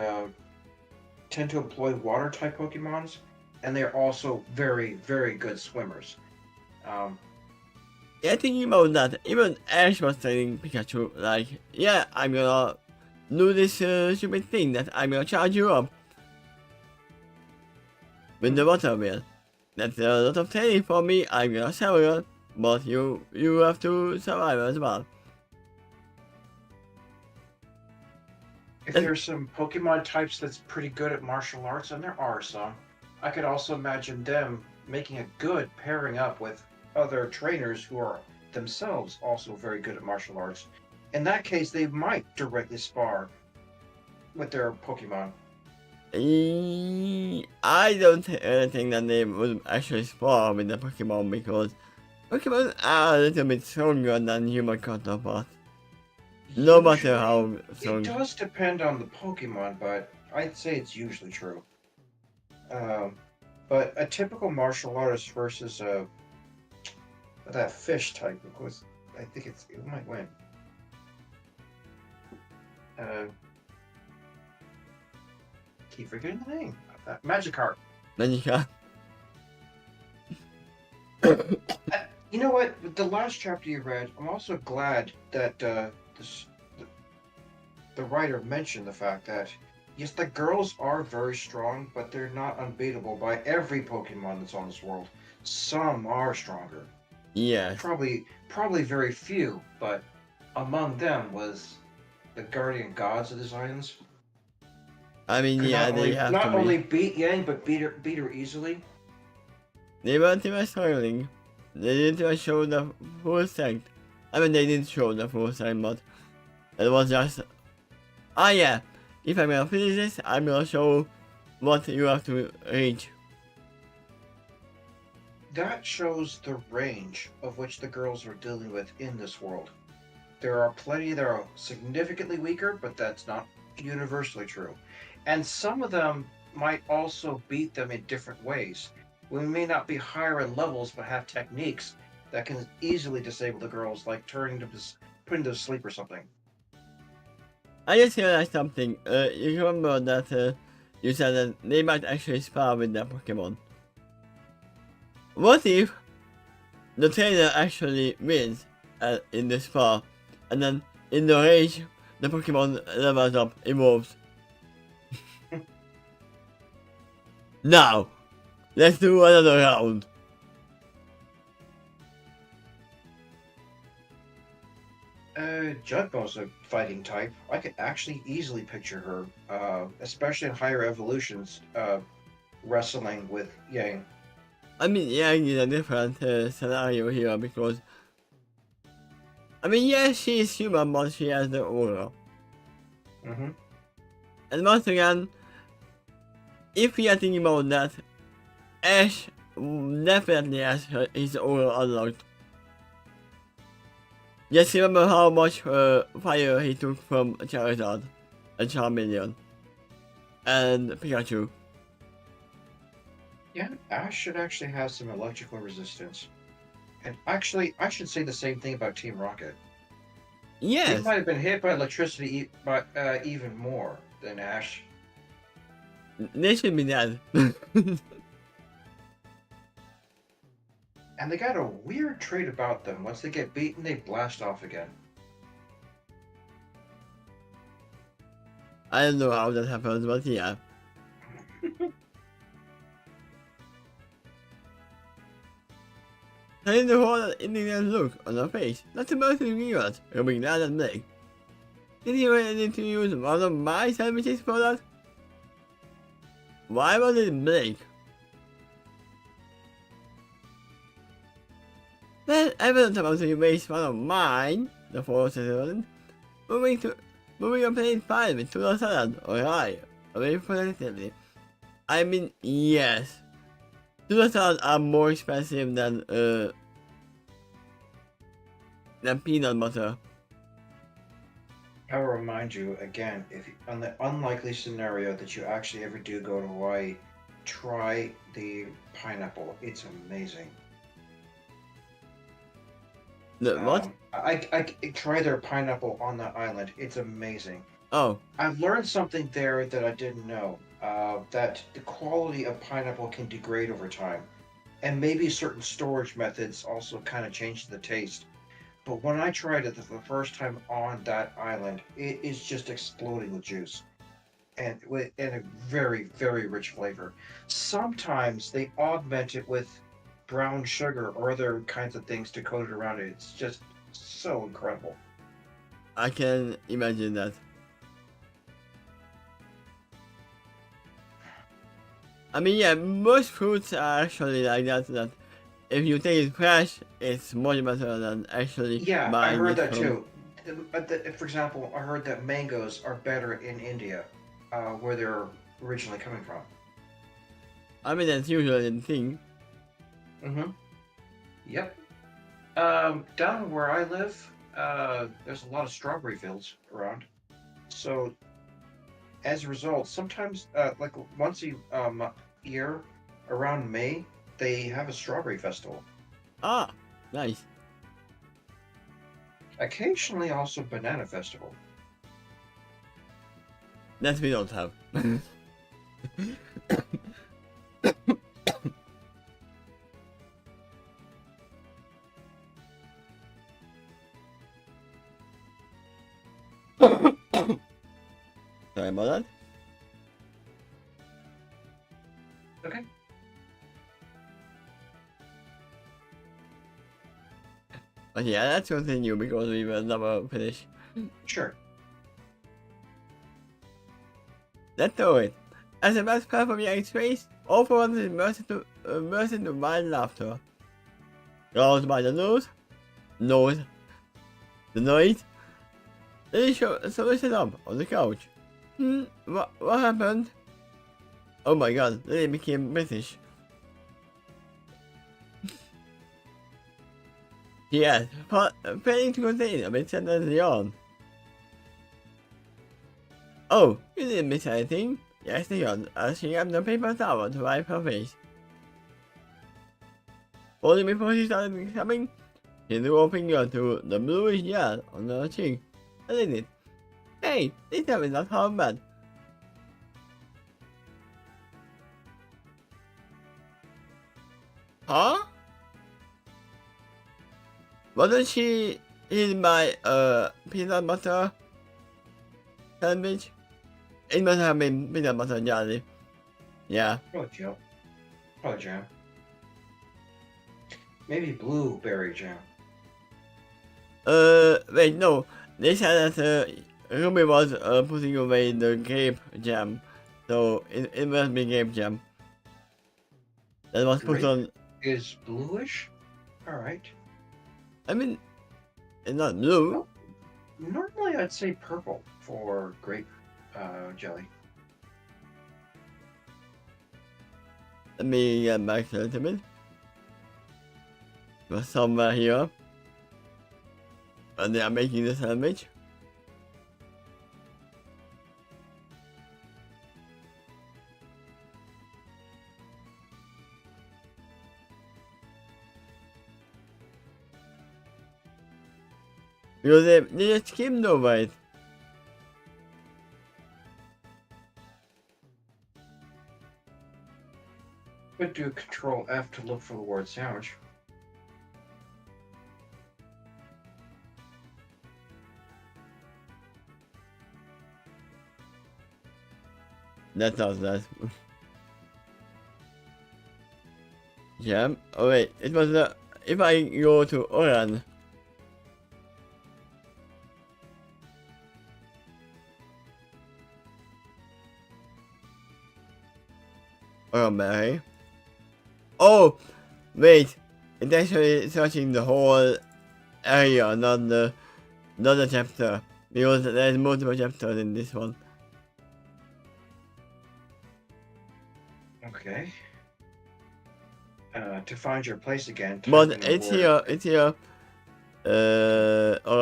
tend to employ water-type Pokemons, and they're also very, very good swimmers. Yeah, thinking about that, even Ash was telling Pikachu, like, yeah, I'm gonna do this stupid thing that I'm gonna charge you up with the water wheel. That's a lot of training for me, I'm gonna sell you, but you have to survive as well. If there's some Pokemon types that's pretty good at martial arts, and there are some, I could also imagine them making a good pairing up with other trainers who are themselves also very good at martial arts. In that case, they might directly spar with their Pokemon. I don't think that they would actually spar with the Pokemon because Pokemon are a little bit stronger than human counterparts. No matter how strong. It does depend on the Pokemon, but I'd say it's usually true. Um, but a typical martial artist versus that fish type, of course, I think it might win. Uh, keep forgetting the name. Magikarp. Magikarp. You know what? With the last chapter you read, I'm also glad that the writer mentioned the fact that yes, the girls are very strong, but they're not unbeatable by every Pokemon that's on this world. Some are stronger. Yes. Probably very few, but among them was the guardian gods of these islands. I mean, yeah, they have not to be. only beat Yang, but beat her easily. They weren't even struggling. They didn't even show the full strength. I mean, they didn't show the full strength, but it was just, yeah, if I'm gonna finish this, I'm gonna show what you have to reach. That shows the range of which the girls are dealing with in this world. There are plenty that are significantly weaker, but that's not universally true. And some of them might also beat them in different ways. We may not be higher in levels, but have techniques that can easily disable the girls, like putting them to sleep or something. I just realized something. You remember that you said that they might actually spar with their Pokemon. What if the trainer actually wins in the spar, and then in the rage, the Pokemon levels up, evolves? Now, let's do another round. Jugmo's a fighting type. I could actually easily picture her, especially in higher evolutions, wrestling with Yang. I mean, Yang is a different scenario here because, I mean, yes, she is human, but she has the aura. Mm-hmm. And once again, if we are thinking about that, Ash definitely has his aura unlocked. Just remember how much fire he took from Charizard and Charmeleon and Pikachu. Yeah, Ash should actually have some electrical resistance. And actually, I should say the same thing about Team Rocket. Yes. They might have been hit by electricity, but even more than Ash. They should be dead. And they got a weird trait about them. Once they get beaten, they blast off again. I don't know how that happens, but yeah. Having the whole indignant look on her face, not to both viewers, rubbing down at Blake. Did he really need to use one of my sandwiches for that? Why was it Blake? Well, I wasn't about to waste one of mine, the force wasn't. Moving a plate 5 into the salad, alright, very positively. I mean, yes. Tuna salads are more expensive than peanut butter. I'll remind you again, if on the unlikely scenario that you actually ever do go to Hawaii, try the pineapple. It's amazing. What? I try their pineapple on that island. It's amazing. Oh. I've learned something there that I didn't know. That the quality of pineapple can degrade over time, and maybe certain storage methods also kind of change the taste. But when I tried it the first time on that island, it is just exploding with juice, and a very, very rich flavor. Sometimes they augment it with brown sugar or other kinds of things to coat it around it. It's just so incredible. I can imagine that. I mean, yeah, most fruits are actually like that. That if you take it fresh, it's much better than actually Yeah, I buying heard it that from. too. For example, I heard that mangoes are better in India, where they're originally coming from. I mean, that's usually the thing. Mm-hmm. Yep. Down where I live, there's a lot of strawberry fields around. So as a result, sometimes, like once a year, around May, they have a strawberry festival. Ah, nice. Occasionally, also banana festival. That we don't have. Sorry about that. Okay. But yeah, let's continue because we will never finish. Sure. Let's do it. As the best part of your experience, all for one is immersed into wild laughter. Goes by the nose, the noise. Then he solution up on the couch. What happened? Oh my god, then he became British. Yes, failing to contain a bit sentence yawn. Oh, you didn't miss anything? Yes, the yawn, as she grabbed the paper towel to wipe her face. Only before she started becoming, she threw a finger to the bluish yell on her cheek. I did it. Hey, this time is not half bad. Huh? Wasn't she eaten by peanut butter sandwich? It must have been peanut butter jelly. Yeah. Probably jam. Probably jam. Maybe blueberry jam. Wait, no. They said that Ruby was putting away the grape jam. So it must be grape jam. That was put Grape on. is bluish? Alright. I mean, it's not blue. Well, normally I'd say purple for grape jelly. Let me get back a little bit. It was somewhere here. And they are making the sandwich. Because they just skimmed over it. Could do Control F to look for the word sandwich. That does that. Jam? Oh wait, it was if I go to Oran. Mary. Oh, wait. It's actually searching the whole area, not the chapter. Because there's multiple chapters in this one. Okay. To find your place again. But it's here.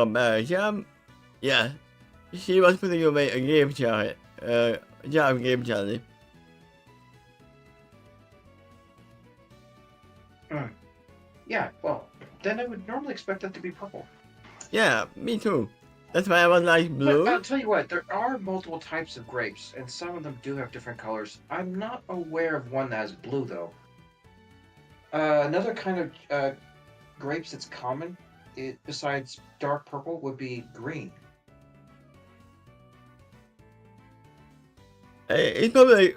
Mary Jam. Yeah. She was putting away a game jelly. Jam game jelly. Yeah, well, then I would normally expect that to be purple. Yeah, me too. That's why I was like blue. But I'll tell you what, there are multiple types of grapes, and some of them do have different colors. I'm not aware of one that has blue, though. Another kind of grapes that's common, besides dark purple, would be green. It probably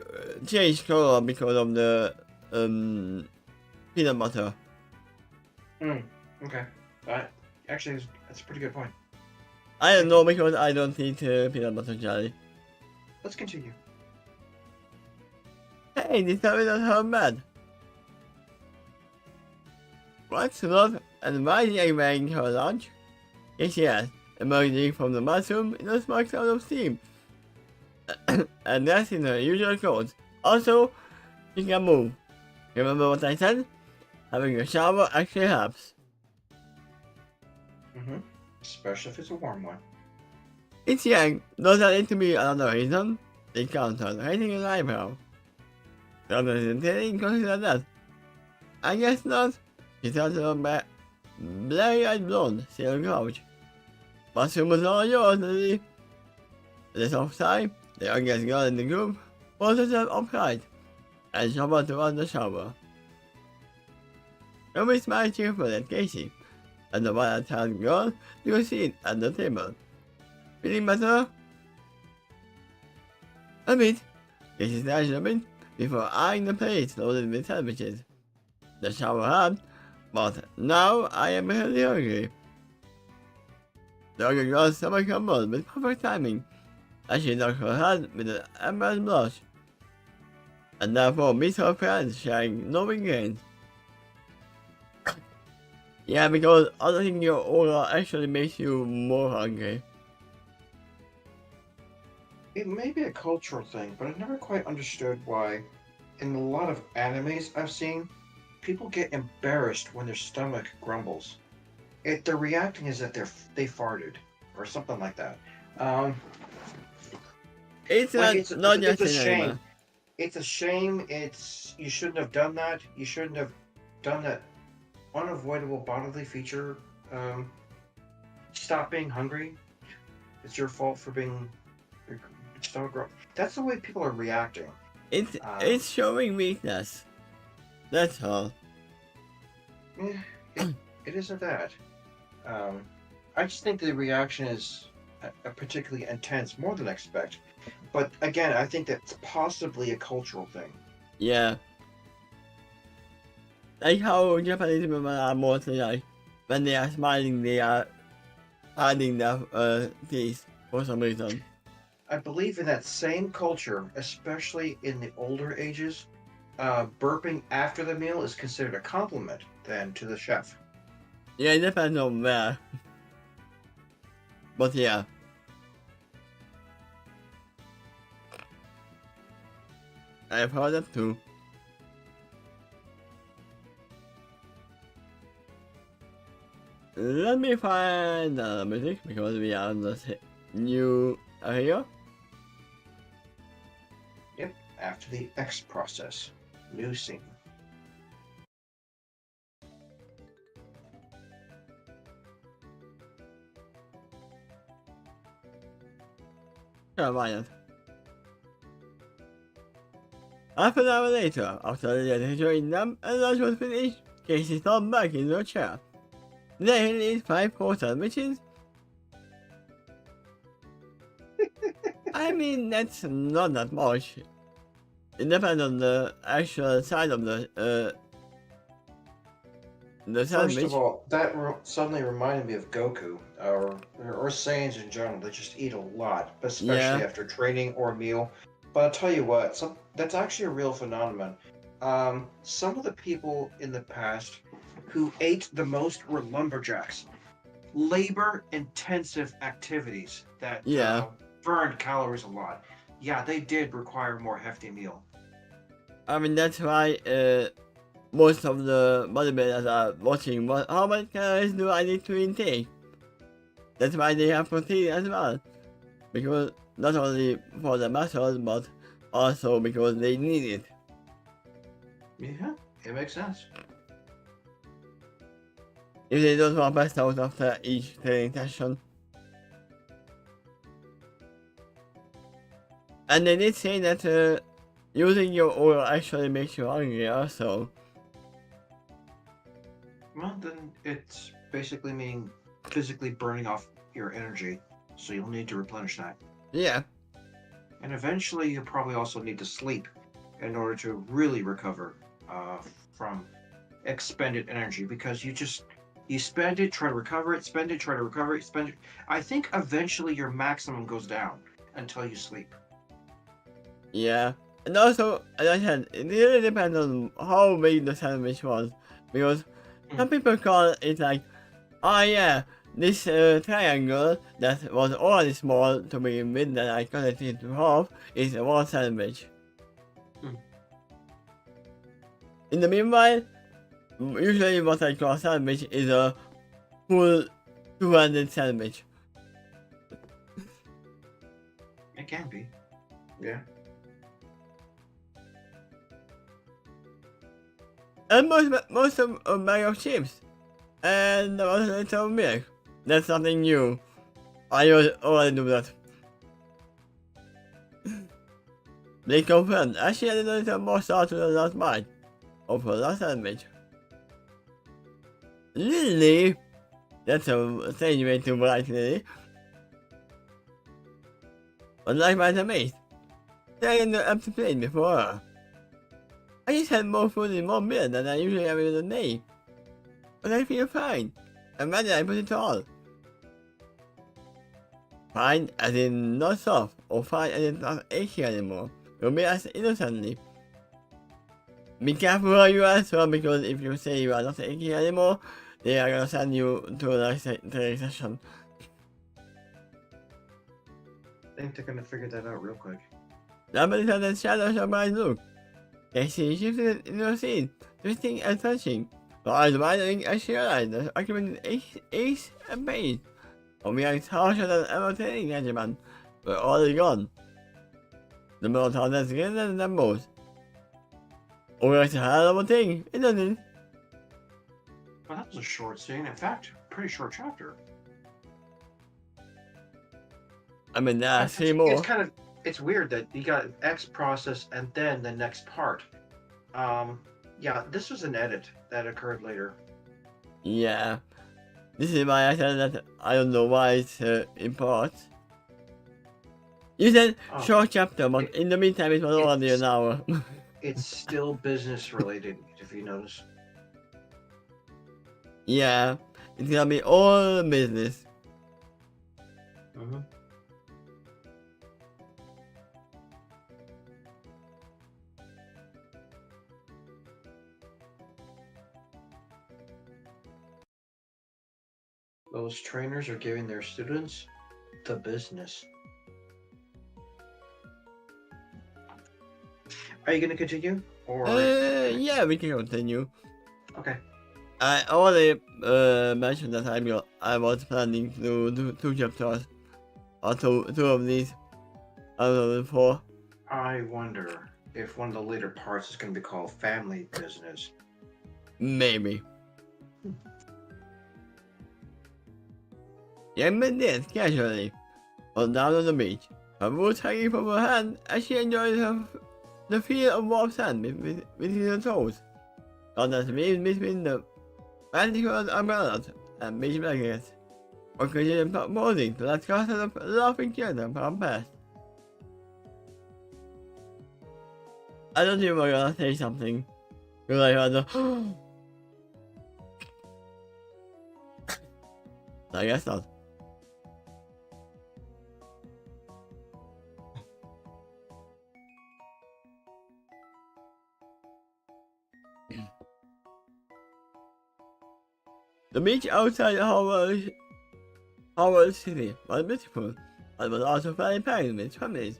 changed color because of the peanut butter. Okay. Actually, that's a pretty good point. I don't know because I don't eat peanut butter jelly. Let's continue. Hey, Hey, this time not so bad. What's love and why are you wearing her lunch? Yes, yes, emerging from the bathroom in a small cloud of steam. And that's in her usual clothes. Also, she can move. Remember what I said? Having a shower actually helps. Especially if it's a warm one. It's young, does that need to be another reason? They count on raising an eyebrow. Rather than telling consider that. I guess not. She thought of a blurry-eyed blonde, still couch. Bathroom was all yours, Lily. This off time, the youngest girl in the group pulls herself upright and shoveled toward the shower. Ruby smiled cheerfully at Casey, and the white-haired girl took a seat at the table. Feeling better? A bit. Casey snatched a bit before eyeing the plate loaded with sandwiches. The shower helped, but now I am really hungry. The other girl's stomach rumbled with perfect timing as she knocked her head with an embarrassed blush, and therefore missed her friends sharing knowing gains. Yeah, because ordering your order actually makes you more hungry. It may be a cultural thing, but I never quite understood why, in a lot of animes I've seen, people get embarrassed when their stomach grumbles. They're reacting as if they farted or something like that. It's Like not it's just a an shame. anime. It's a shame. You shouldn't have done that. You shouldn't have done that unavoidable bodily feature. Stop being hungry. It's your fault for being your stomach grumble. That's the way people are reacting. It's showing weakness. That's all. It isn't that. I just think the reaction is particularly intense, more than I expect. But again, I think that's possibly a cultural thing. Yeah. Like how Japanese women are mostly like, when they are smiling, they are hiding their teeth for some reason. I believe in that same culture, especially in the older ages, burping after the meal is considered a compliment then to the chef. Yeah, it depends on where. But yeah. I've heard that too. Let me find the music because we are on the new area. Yep, after the X process. New scene. Come on. Half an hour later, after the editor joined them and lunch was finished, Casey sat back in her chair. They ate 5 whole sandwiches. I mean, that's not that much. It depends on the actual size of the sandwich. First of all, that suddenly reminded me of Goku, or Saiyans in general. They just eat a lot, especially Yeah. after training or a meal. But I'll tell you what, that's actually a real phenomenon. Some of the people in the past who ate the most were lumberjacks. Labor-intensive activities that Yeah. burned calories a lot. Yeah, they did require a more hefty meal. I mean, that's why most of the bodybuilders are watching how many calories do I need to intake. That's why they have protein as well. Because not only for the muscles, but also because they need it. Yeah, it makes sense. If they don't want pass out after each training session. And they did say that using your oil actually makes you hungry also. Well, then it's basically meaning physically burning off your energy, so you'll need to replenish that. Yeah. And eventually, you'll probably also need to sleep in order to really recover from expended energy, because you spend it, try to recover it, spend it, try to recover it, spend it. I think eventually your maximum goes down until you sleep. Yeah. And also, as I said, it really depends on how big the sandwich was. Because some people call it like, oh yeah, this triangle that was already small to begin with that I cut it into half is a one sandwich. In the meanwhile, usually what I call sandwich is a full two-handed sandwich. It can be. Yeah. And most of a bag of chips. And a little milk. That's something new. I already do that. They confirmed. Actually, added a little more salt to the last bite of the last sandwich. Lily? That's a strange way to write Lily. But like my taste, staring the empty plate before her. I just had more food in 1 meal than I usually have in a day. But I feel fine. I'm ready I put it all. Fine as in not soft, or fine as in not achy anymore. You'll be asked innocently. Be careful where you ask for, because if you say you are not achy anymore, they are gonna send you to the next session. I think they're gonna figure that out real quick. Somebody saw the shadow surprised look. Takeshy shifted in her seat, twisting and touching. Her eyes widening as she realized the argument ace and pain. Her reacts harsher than ever training regimen were already gone. The Minotaur then grinned at them both. Oh, that's a hell of a thing, isn't it? Well, that was a short scene. In fact, pretty short chapter. I mean, three more. It's weird that you got X process and then the next part. Yeah, this was an edit that occurred later. Yeah. This is why I said that I don't know why it's in parts. You said short chapter, but in the meantime it was already an hour. It's still business related, if you notice. Yeah, it's gonna be all business. Those trainers are giving their students the business. Are you going to continue? Or yeah, we can continue. Okay. I already mentioned that I was planning to do 2 chapters. Or two of these out of the 4. I wonder if one of the later parts is going to be called Family Business. Maybe. Young man danced casually on down on the beach, her boots hanging from her hand as she enjoyed the feel of warm sand between her toes. On the waves between the manticores umbrellas and beach blankets, or considered proposing to let clusters of laughing children come past. I thought you were gonna say something, because I heard the I guess not. The beach outside Howard City was beautiful, but was also very packed with families.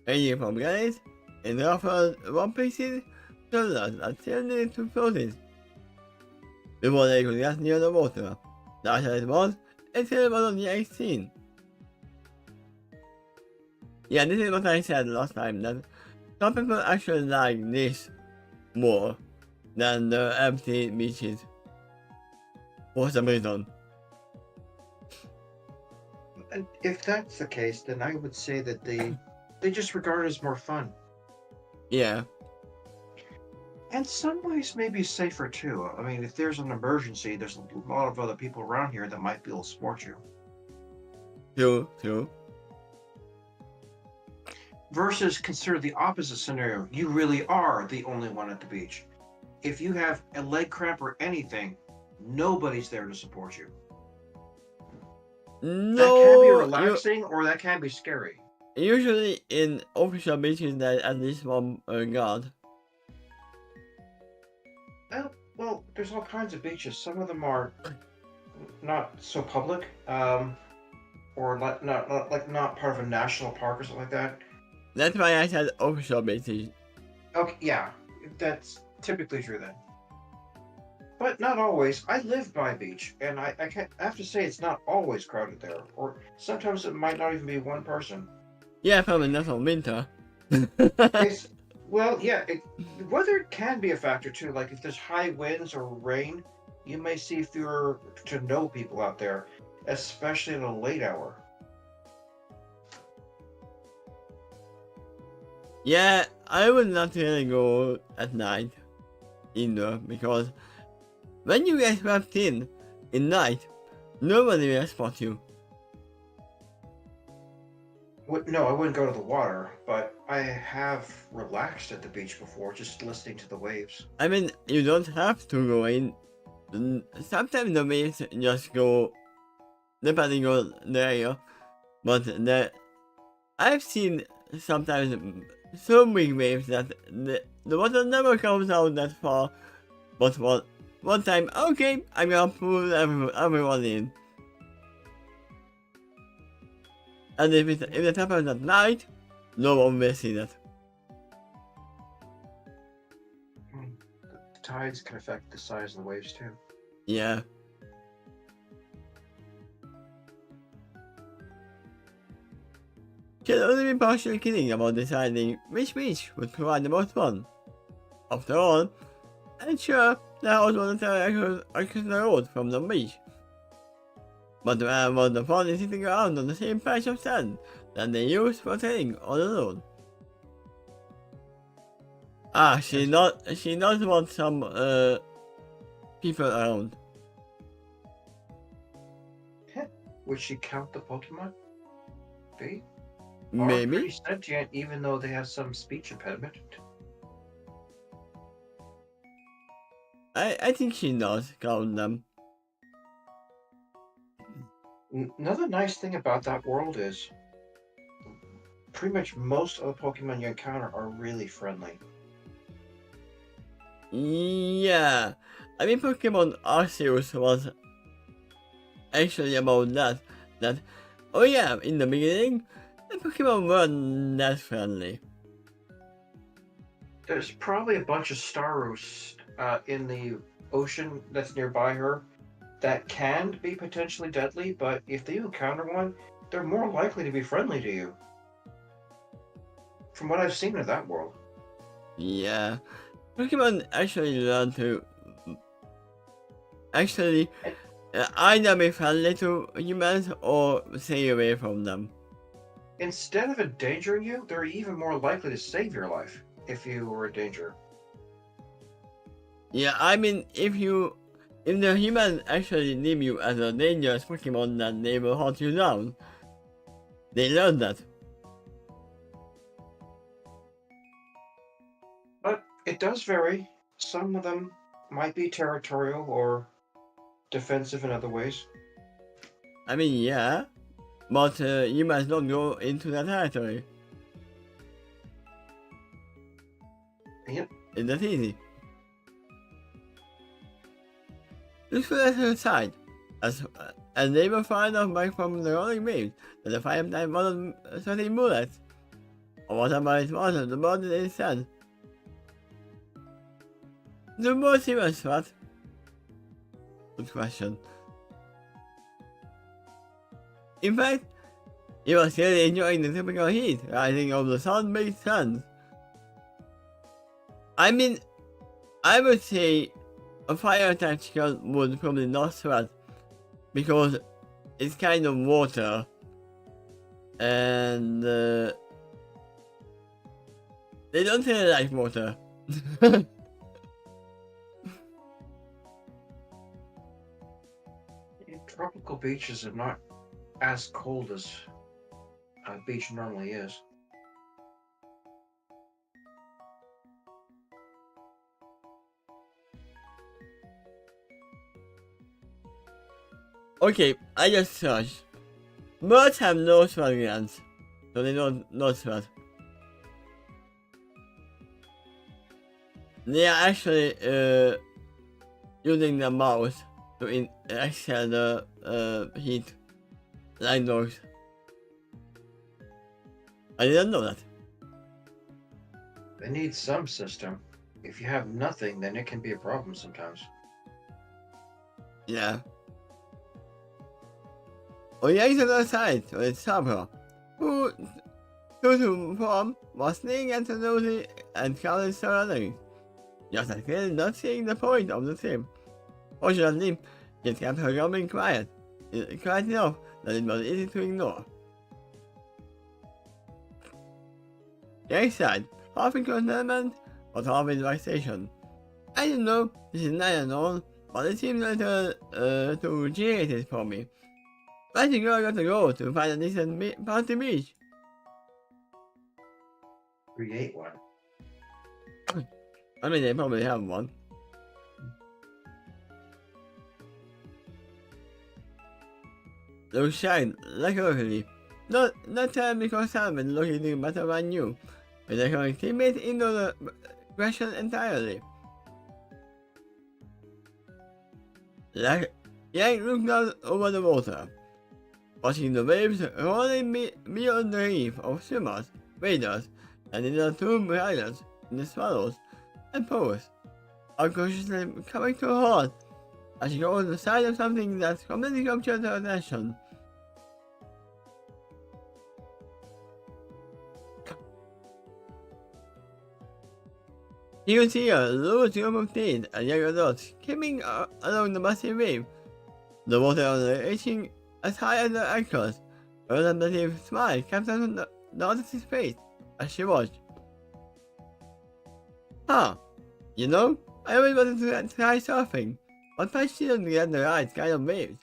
Ranging from guys in rougher one-pieces to those that still needed to floaties. Before they could get near the water, larger it was, it still was on the ice scene. Yeah, this is what I said last time, that some people actually like this more than the empty beaches. For some reason. And if that's the case, then I would say that they just regard it as more fun. Yeah. And some ways maybe safer too. I mean, if there's an emergency, there's a lot of other people around here that might be able to support you. True. Versus consider the opposite scenario. You really are the only one at the beach. If you have a leg cramp or anything, nobody's there to support you. No, that can be relaxing or that can be scary. Usually in official beaches there's at least one guard. Well, there's all kinds of beaches. Some of them are not so public, or not part of a national park or something like that. That's why I said official beaches. Okay, yeah, that's typically true then. But not always. I live by a beach, and I have to say it's not always crowded there. Or sometimes it might not even be one person. Yeah, probably not on winter. It's, well, yeah, the weather can be a factor too. Like if there's high winds or rain, you may see fewer to no people out there, especially at a late hour. Yeah, I would not really go at night either, because when you get wrapped in night, nobody will spot you. No, I wouldn't go to the water, but I have relaxed at the beach before, just listening to the waves. I mean, you don't have to go in. Sometimes the waves just go, depending on the area, but I've seen sometimes so big waves that the water never comes out that far, but one time, okay, I'm gonna pull everyone in. And if it happens at night, no one will see that. The tides can affect the size of the waves too. Yeah. Should only be partially kidding about deciding which beach would provide the most fun. After all, I'm sure the house was across the road from the beach. But was the fun is sitting around on the same patch of sand that they used for sailing on the road. Ah, she does want some people around. Would she count the Pokemon? They are Maybe. pretty sentient, even though they have some speech impediment. I think she does count them. Another nice thing about that world is pretty much most of the Pokemon you encounter are really friendly. Yeah, I mean Pokemon Arceus was actually about that oh yeah, in the beginning the Pokemon weren't that friendly. There's probably a bunch of Staros in the ocean that's nearby her that can be potentially deadly, but if you encounter one, they're more likely to be friendly to you. From what I've seen of that world. Yeah, Pokemon actually learn to either be friendly to humans or stay away from them. Instead of endangering you, they're even more likely to save your life if you were in danger. Yeah, I mean if the humans actually leave you as a dangerous Pokemon, then they will hunt you down. They learn that. But it does vary. Some of them might be territorial or defensive in other ways. I mean, yeah, but humans don't go into that territory. Yep. It's that easy. Look to the other side, as they will find out back from the rolling waves that the 5-time 113 bullets, or whatever it was, the body they said. The more serious threat? Good question. In fact, he was really enjoying the typical heat rising over the sun-baked sands. I mean, I would say a fire tactical would probably not threat, because it's kind of water, and they don't really like water. Tropical beaches are not as cold as a beach normally is. Okay, I just searched. Birds have no swell glands. so they don't sweat. They are actually using the mouse to exhale the heat like dogs. I didn't know that. They need some system. If you have nothing, then it can be a problem sometimes. Yeah. On the other side of the supper, who to form was sneaking into Lucy and Carly's surroundings. Just like clearly not seeing the point of the thing. Fortunately, it kept her going quiet enough that it was easy to ignore. The side, half in contentment, but half in vexation. I don't know, this is neither nor, but it seems like too cheated for me. Where's the girl got to go to find a decent party beach? Create one. I mean, they probably have one. Those shine like ugly. Not terribly concerned with looking better than you, but they're going to teammate into the question entirely. Like, Yang looked out over the water, watching the waves rolling beyond the reef of swimmers, waders, and in the two islands, in the swallows and poets, unconsciously coming to a halt as she goes on the side of something that completely captured her attention. You can see a large group of teens and young adults skimming along the massive wave, the water on the reaching as high as their ankles. A representative smile kept on the artist's face as she watched. Huh, you know, I always wanted to try surfing, but I didn't get the right kind of waves.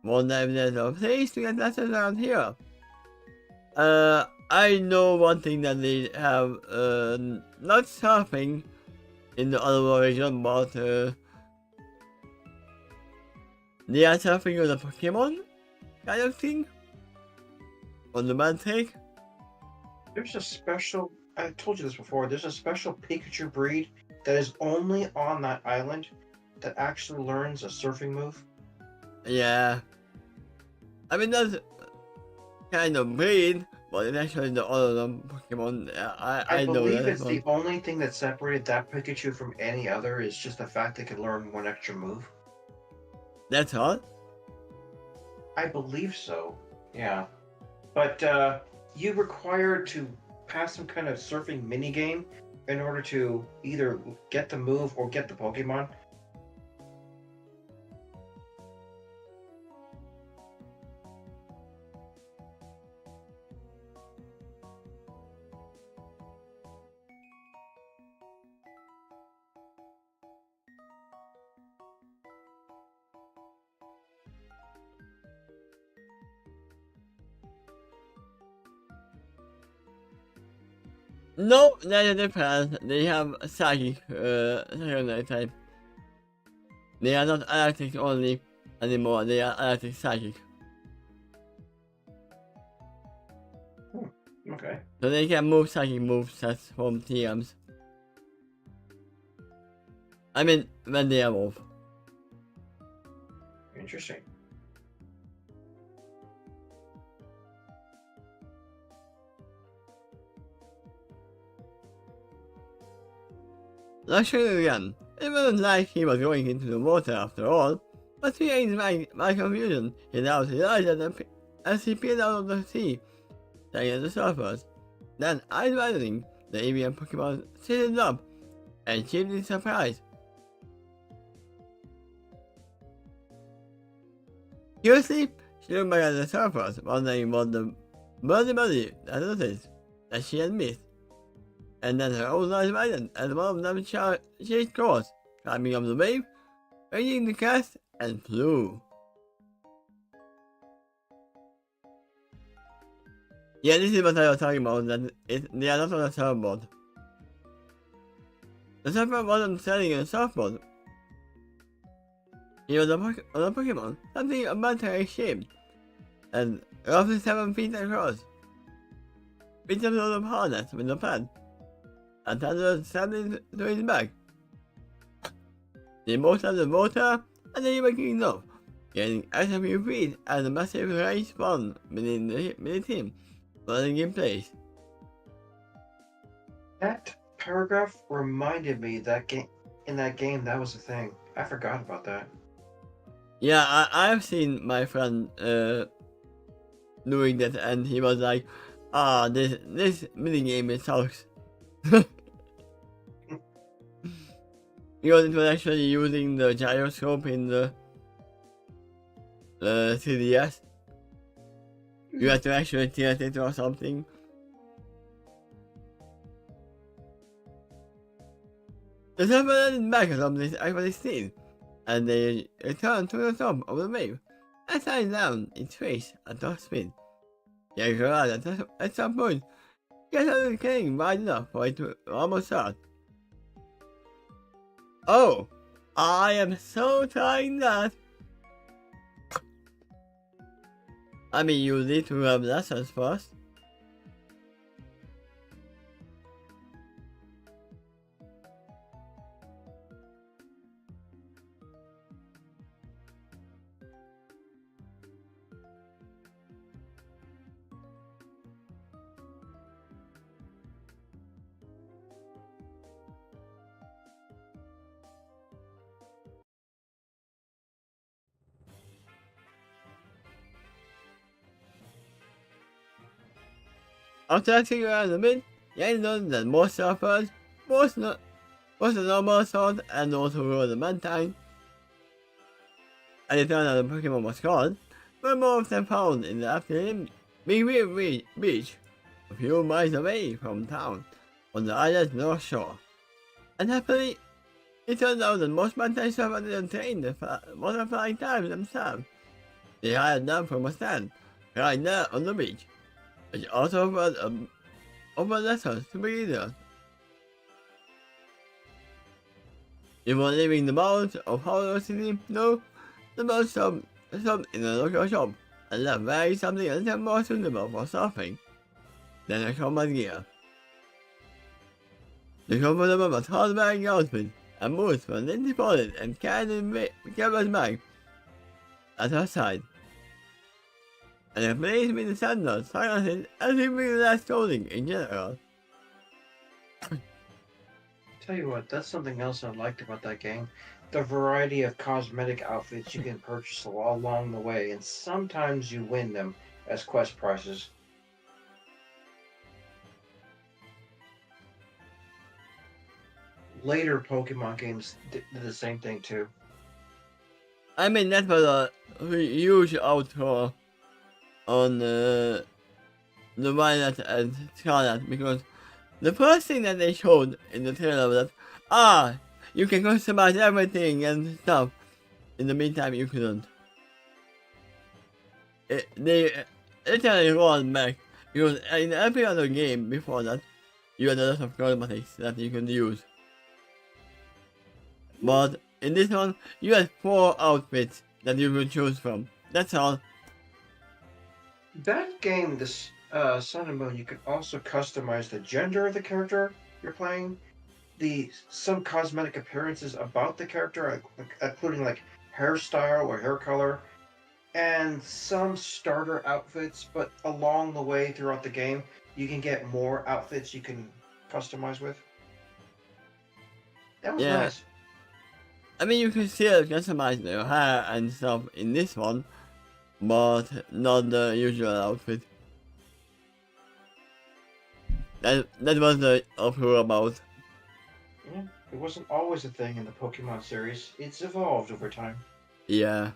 One day there's a place to get lessons around here. I know one thing that they have, not surfing in the other region, but they are surfing with a Pokemon kind of thing on the Baltic. There's a special, I told you this before, there's a special Pikachu breed that is only on that island that actually learns a surfing move. Yeah. I mean, that's kind of breed, but it's actually the other Pokemon. I know believe that it's the only thing that separated that Pikachu from any other is just the fact they could learn one extra move. That's all? I believe so, yeah. But you require to pass some kind of surfing minigame in order to either get the move or get the Pokemon. No, that's a difference. They have psychic secondary type. They are not electric only anymore, they are electric psychic. Okay. So they can move psychic movesets from TMs. I mean, when they evolve. Interesting. Let's show you again. It wasn't like he was going into the water after all, but to ease my confusion, he now realized that as he peered out of the sea, staring at the surfers. Then, eyes widening, the avian Pokemon sitted up and seemed in surprise. Curiously, she looked back at the surfers, wondering what the birdie had noticed that she had missed. And then her own eyes widened as one of them chased course, climbing up the wave, raising the crest, and flew. Yeah, this is what I was talking about, that they are not on a surfboard. The surfer wasn't sailing a surfboard. He was on a Pokemon, something about her shaped, and roughly 7 feet across. With some sort of harness with a pad, and Thunder standing to his back. They both have the water, and they were kicking off, getting out of few feet as a massive race spawned within the team, running in place. That paragraph reminded me that in that game that was a thing. I forgot about that. Yeah, I've seen my friend doing that, and he was like, this minigame sucks. Because it was actually using the gyroscope in the 3DS. You have to actually tilt it or something. The server is back on this actually seen, and they return to the top of the wave and slide down its face at top speed. Yeah, right, at some point, get out of the king wide enough for it to almost start. Oh, I am so trying that. I mean, you need to have lessons first. After asking around a bit, you noticed that most surfers, most the normal sort, and also were the Mantine, and it turned out the Pokemon was called, were more often found in the afternoon beach, a few miles away from town, on the island's north shore. And happily, it turned out that most Mantine surfers didn't train the water flying types themselves. They hired them from a stand, right there on the beach, which also offered lessons to beginners. Before leaving the bounds of Hollow City, no, the boat stopped in a local shop and left wearing something a little more suitable for surfing than a combat gear. The comfortable but hard-wearing outfit and boots were neatly folded and carried in Gabriel's bag at her side. And a place with the sandals, sunglasses, and even less clothing in general. Tell you what, that's something else I liked about that game. The variety of cosmetic outfits you can purchase along the way, and sometimes you win them as quest prizes. Later Pokemon games did the same thing too. I mean, that was a huge outro on the Violet and Scarlet, because the first thing that they showed in the trailer was that, you can customize everything and stuff. In the meantime, you couldn't. They literally rolled back, because in every other game before that, you had a lot of cosmetics that you could use. But in this one, you had 4 outfits that you could choose from. That's all. That game, this Sun and Moon, you can also customize the gender of the character you're playing, some cosmetic appearances about the character, including like hairstyle or hair color, and some starter outfits. But along the way throughout the game, you can get more outfits you can customize with. That was nice. I mean, you can still customize your hair and stuff in this one, but not the usual outfit. That was the uproar about. Yeah, it wasn't always a thing in the Pokemon series. It's evolved over time. Yeah.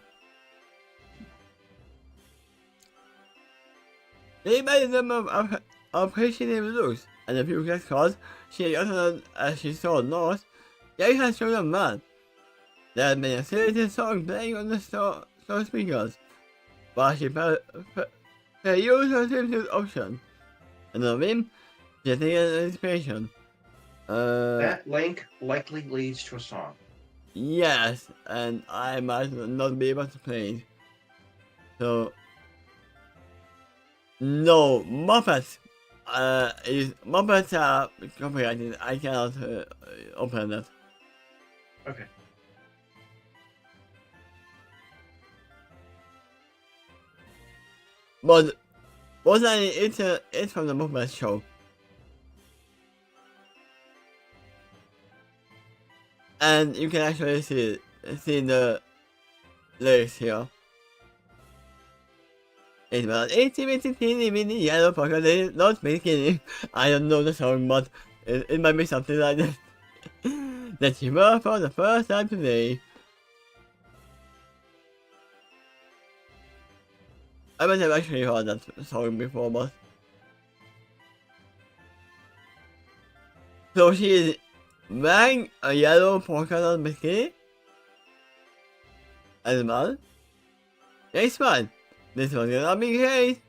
They made them of appreciative looks, and a few guest cards she uttered as she saw North. They had shown them mad. There had been a serious song playing on the store speakers, but she used her swimsuit option, and on him, she had taken an inspiration. That link likely leads to a song. Yes, and I might not be able to play it. So, No, Muppets. Muppets are copyrighted. I cannot open it. Okay. But was that it's from the Muppet Show. And you can actually see the lyrics here. It's about 80 teeny weeny yellow polka dot not bikini. I don't know the song, but it might be something like that. That she were for the first time today. I might have actually heard that song before, but so she is wearing a yellow polka dot bikini. As well. Next one. This one's gonna be great.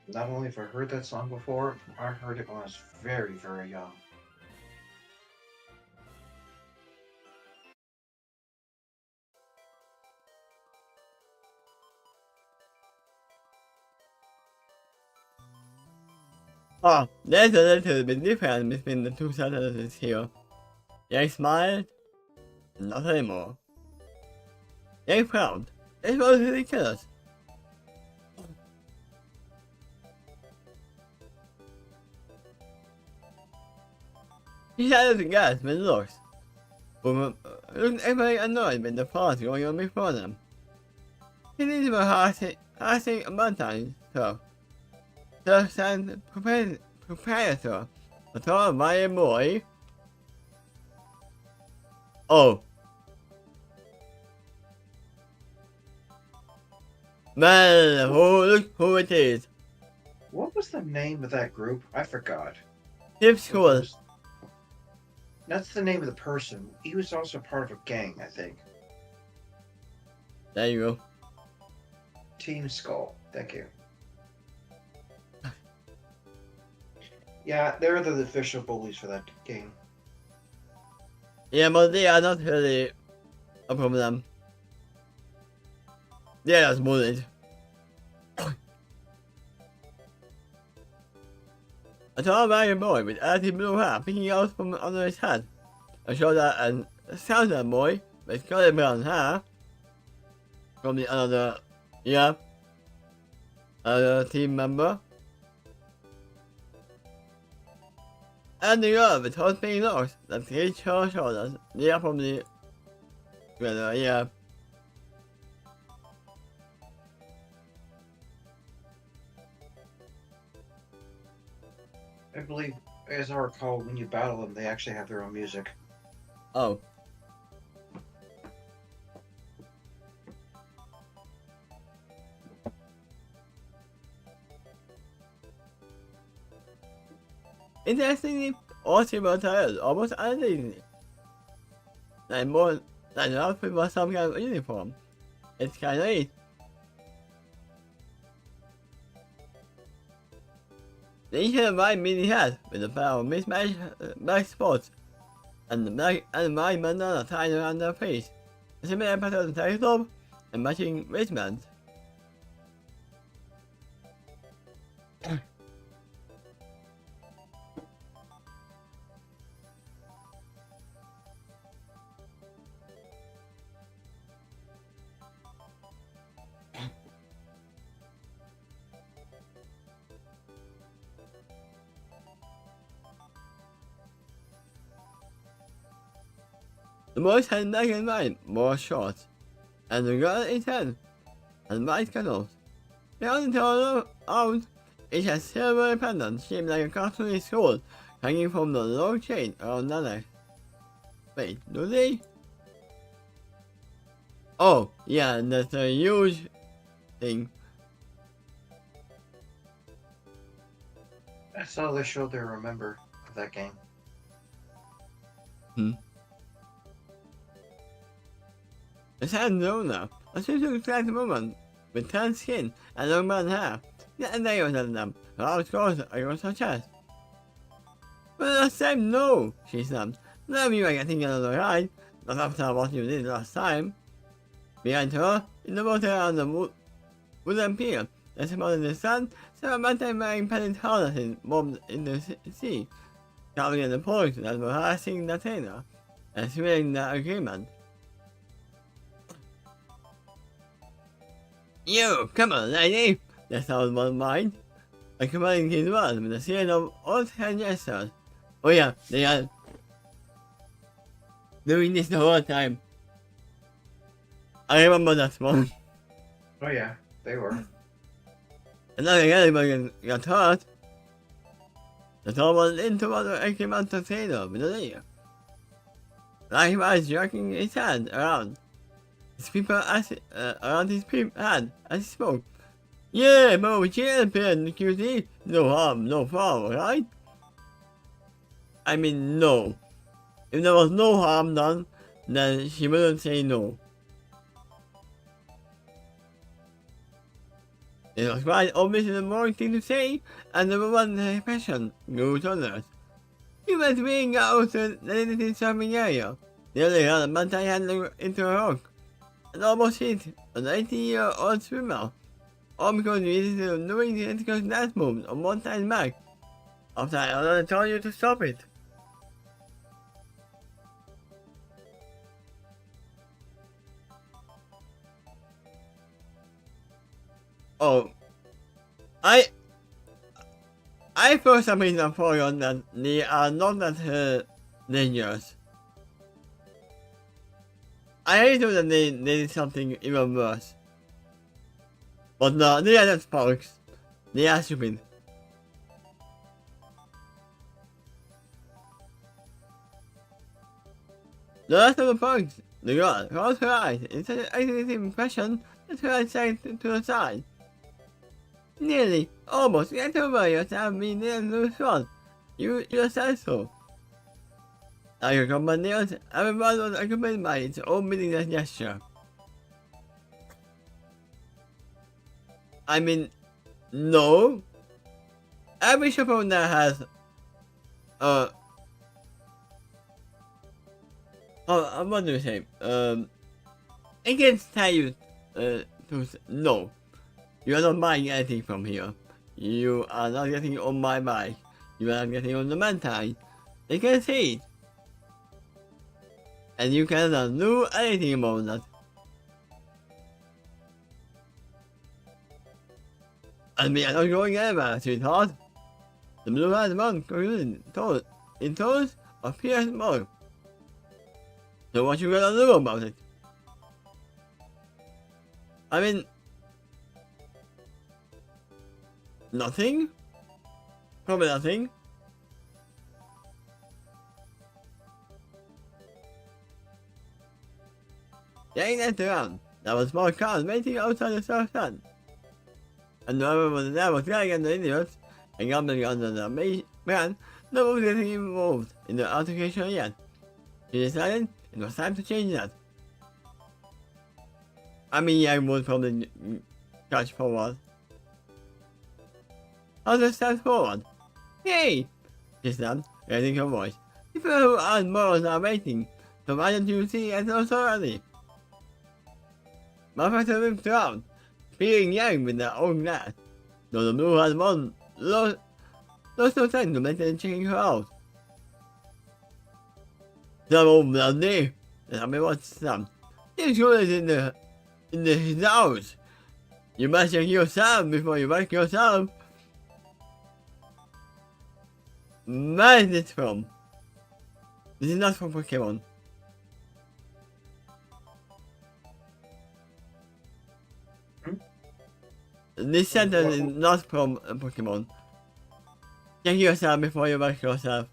Not only have I heard that song before, I heard it when I was very, very young. Oh, there's a little bit difference between the two sentences here. Yang smiled, not anymore. Yang frowned. It was ridiculous. He started to gasp and looked. Woman looked very annoyed with the pause going on before them. His knees were hashing about time, so. The stand proprietor, a tall white boy. Oh. Well, look who it is. What was the name of that group? I forgot. Hip School. That's the name of the person. He was also part of a gang, I think. There you go. Team Skull. Thank you. Yeah, they're the official bullies for that game. Yeah, but they are not really a problem. They are just bullied. A tall white boy with earthy blue hair peeking out from under his hat. A shorter and stouter boy with curly brown hair. From the other, other team member. And the girl with hot pink locks that reach her shoulders. They are probably together, yeah. I believe, as I recall, when you battle them, they actually have their own music. Oh. Interestingly, all silver tires almost identical. Like more like the outfit was some kind of uniform. It's kinda neat. They each had a white mini hat with a pair of mismatched black spots and the black and white bandana tied around their face. A similar pattern tank top and matching wristbands. The boys had black and white, more shorts, and the girl is tan, and white cuddles. They only turned out, each has silver pendants shaped like a cartoony skull hanging from the long chain around their neck. Wait, do they? Oh, yeah, that's a huge thing. That's all they showed they remember of that game. The sad owner, a super attractive woman with tan skin and long brown hair. Yeah, and they was at them. Her arms crossed across her chest. But last time, no, she snapped. Now you are getting another ride, not after what you did last time. Behind her, in the water on the wooden pier, the small in the sun, several mountain-wearing padded harnesses bobbed in the sea, carving in the poles that were harassing the sailor, and swinging the agreement. You, come on, lady! The sound one mind, accompanying his words with a series of odd-hand gestures. Oh yeah, they are doing this the whole time. I remember that one. Oh yeah, they were. And not anybody got hurt. The door was into what came out to sailor with a layer. Like he was jerking his hand around around his hand as he spoke. Yeah, but we can't pay the QT. No harm, no foul, right? I mean, no. If there was no harm done, then she wouldn't say no. It was quite obviously the wrong thing to say, and the woman's expression grew tolerant. He was being out to the limited surfing area. The other had a bantay handle into a rock, and almost hit an 80-year-old swimmer, all because he needed doing the ethical dance moves on one side's back, after I already told you to stop it. Oh, I for some reason forgot that they are not that dangerous. I really thought that they did something even worse. But no, they are not sparks. They are stupid. The rest of the punks, the girl closed her eyes in such an agitated fashion that her eyes sank to the side. Nearly, almost, get over yourself being near to the front. You said so. Like your companions, everyone was accompanied by its own meaningless gesture. I mean, no. Every shop owner has, what do you say? I can tell you, no. You are not buying anything from here. You are not getting on my bike. You are not getting on the mountain. They can see it. And you cannot do anything about that. And we are not going anywhere, sweetheart. The blue-eyed man concluded in tones of fierce smoke. So what you gonna do about it? I mean, nothing? Probably nothing. Getting that around, there was small cars waiting outside the surf stand. And whoever was there was yelling at the idiots and gambling under the man, no one was getting involved in the altercation yet. She decided it was time to change that. I mean, I would probably catch forward. Hunter stepped forward. Hey! She snapped, raising her voice. People who aren't morals are waiting, so why don't you see it already? My father whipped around, feeling young with their own glass, though the blue-eyed one lost no time to mentally checking her out. The old bloody! Let me watch some. This girl is in his house. You must check yourself before you wreck yourself. Where is this from? This is not from Pokemon. This sentence is not from Pokemon. Check yourself before you wreck yourself.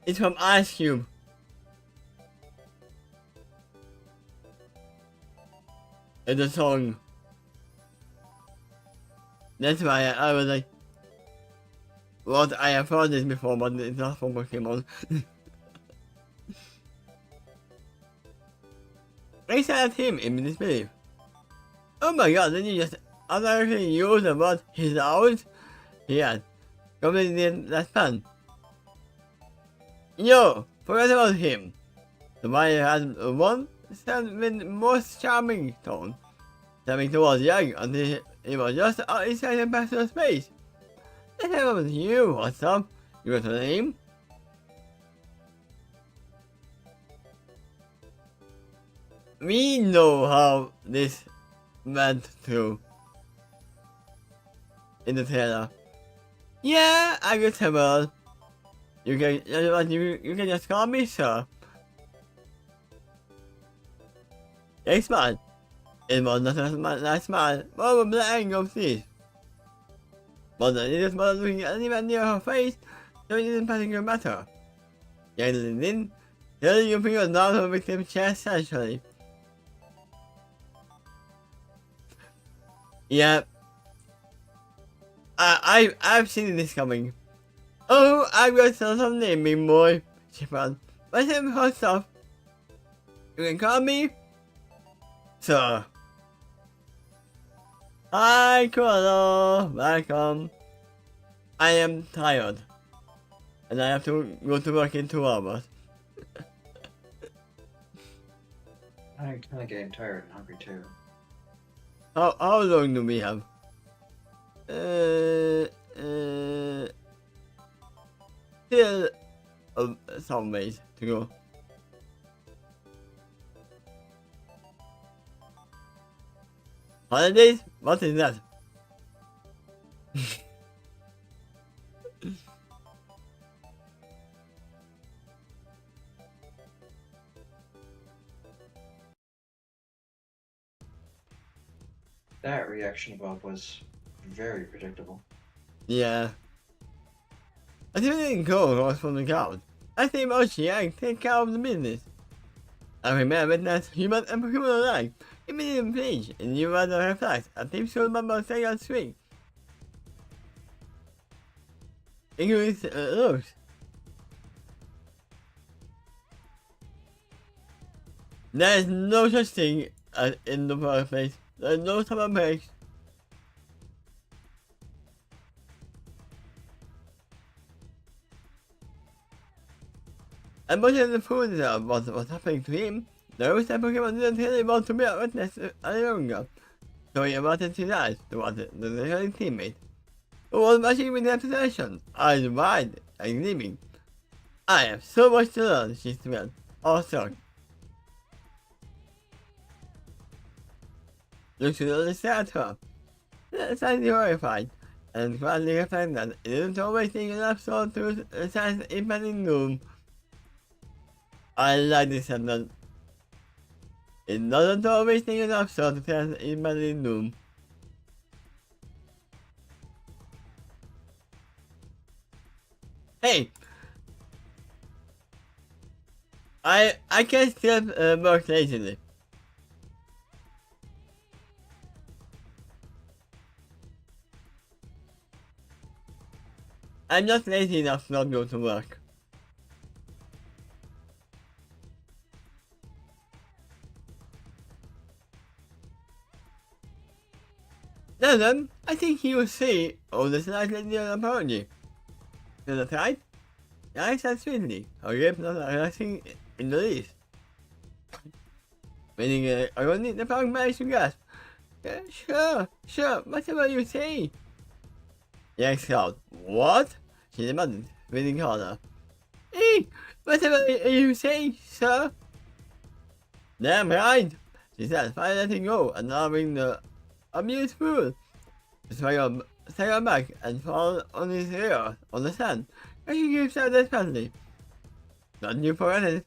It's from Ice Cube. It's a song. That's why I was like, what, I have heard this before, but it's not from Pokemon. I said at him in disbelief. Oh my god, did you just after everything used and what he's out, he had completed that fun. Yo, forget about him. The one had one stand with most charming tone, stepping towards Yang until he was just inside the personal space. Let's have with you, what's up? You got a name? We know how this went through in the trailer. Yeah, I got several. You can just call me sir. Thanks man. It was not a nice man, but with the angle of this. But the little was looking anywhere near her face, so it didn't particularly matter. Yang leaned in, telling your fingers down her victim's chest sensually. Yeah. I've seen this coming. Oh, I've got some naming boy, she found. But some hot stuff. You can call me sir. Hi, Koala. Welcome. I am tired. And I have to go to work in 2 hours. I'm kind of getting tired and hungry too. How long do we have? Still some ways to go. Holidays? What is that? That reaction above was very predictable. Yeah. I didn't go across from the crowd. I think Mochi and take care of the business. I remember that human and human alike. Immediate page, and you rather reflect. I think so remember saying on swing. English looks. There is no such thing as in the first place. There is no summer breaks. And much of the food was happening to him, the rest of Pokemon didn't really want to be a witness any longer. So he wanted to die towards the returning teammate, who was matching with their possession, eyes wide and gleaming. I have so much to learn, she smiled, awestruck. Looked to the stare at her, slightly horrified, and quietly reflected that it isn't always taking enough soul to sense impending doom. I like this sentence. It doesn't always take enough soul to sense impending doom. Hey! I can still work lazily. I'm not lazy enough to not go to work. Then, I think he will see all the slightly different apology. To the right, I said sweetly, her lips not relaxing in the least. Meaning, I don't need the punk managed to gasp. Sure, whatever you say. Yank scowled. What? She demanded, breathing harder. Hey, whatever you say, sir. Damn right, she said, finally letting go and allowing the amused fool to stagger back and fall on his ear on the sand. And she keeps out desperately. Don't you forget it.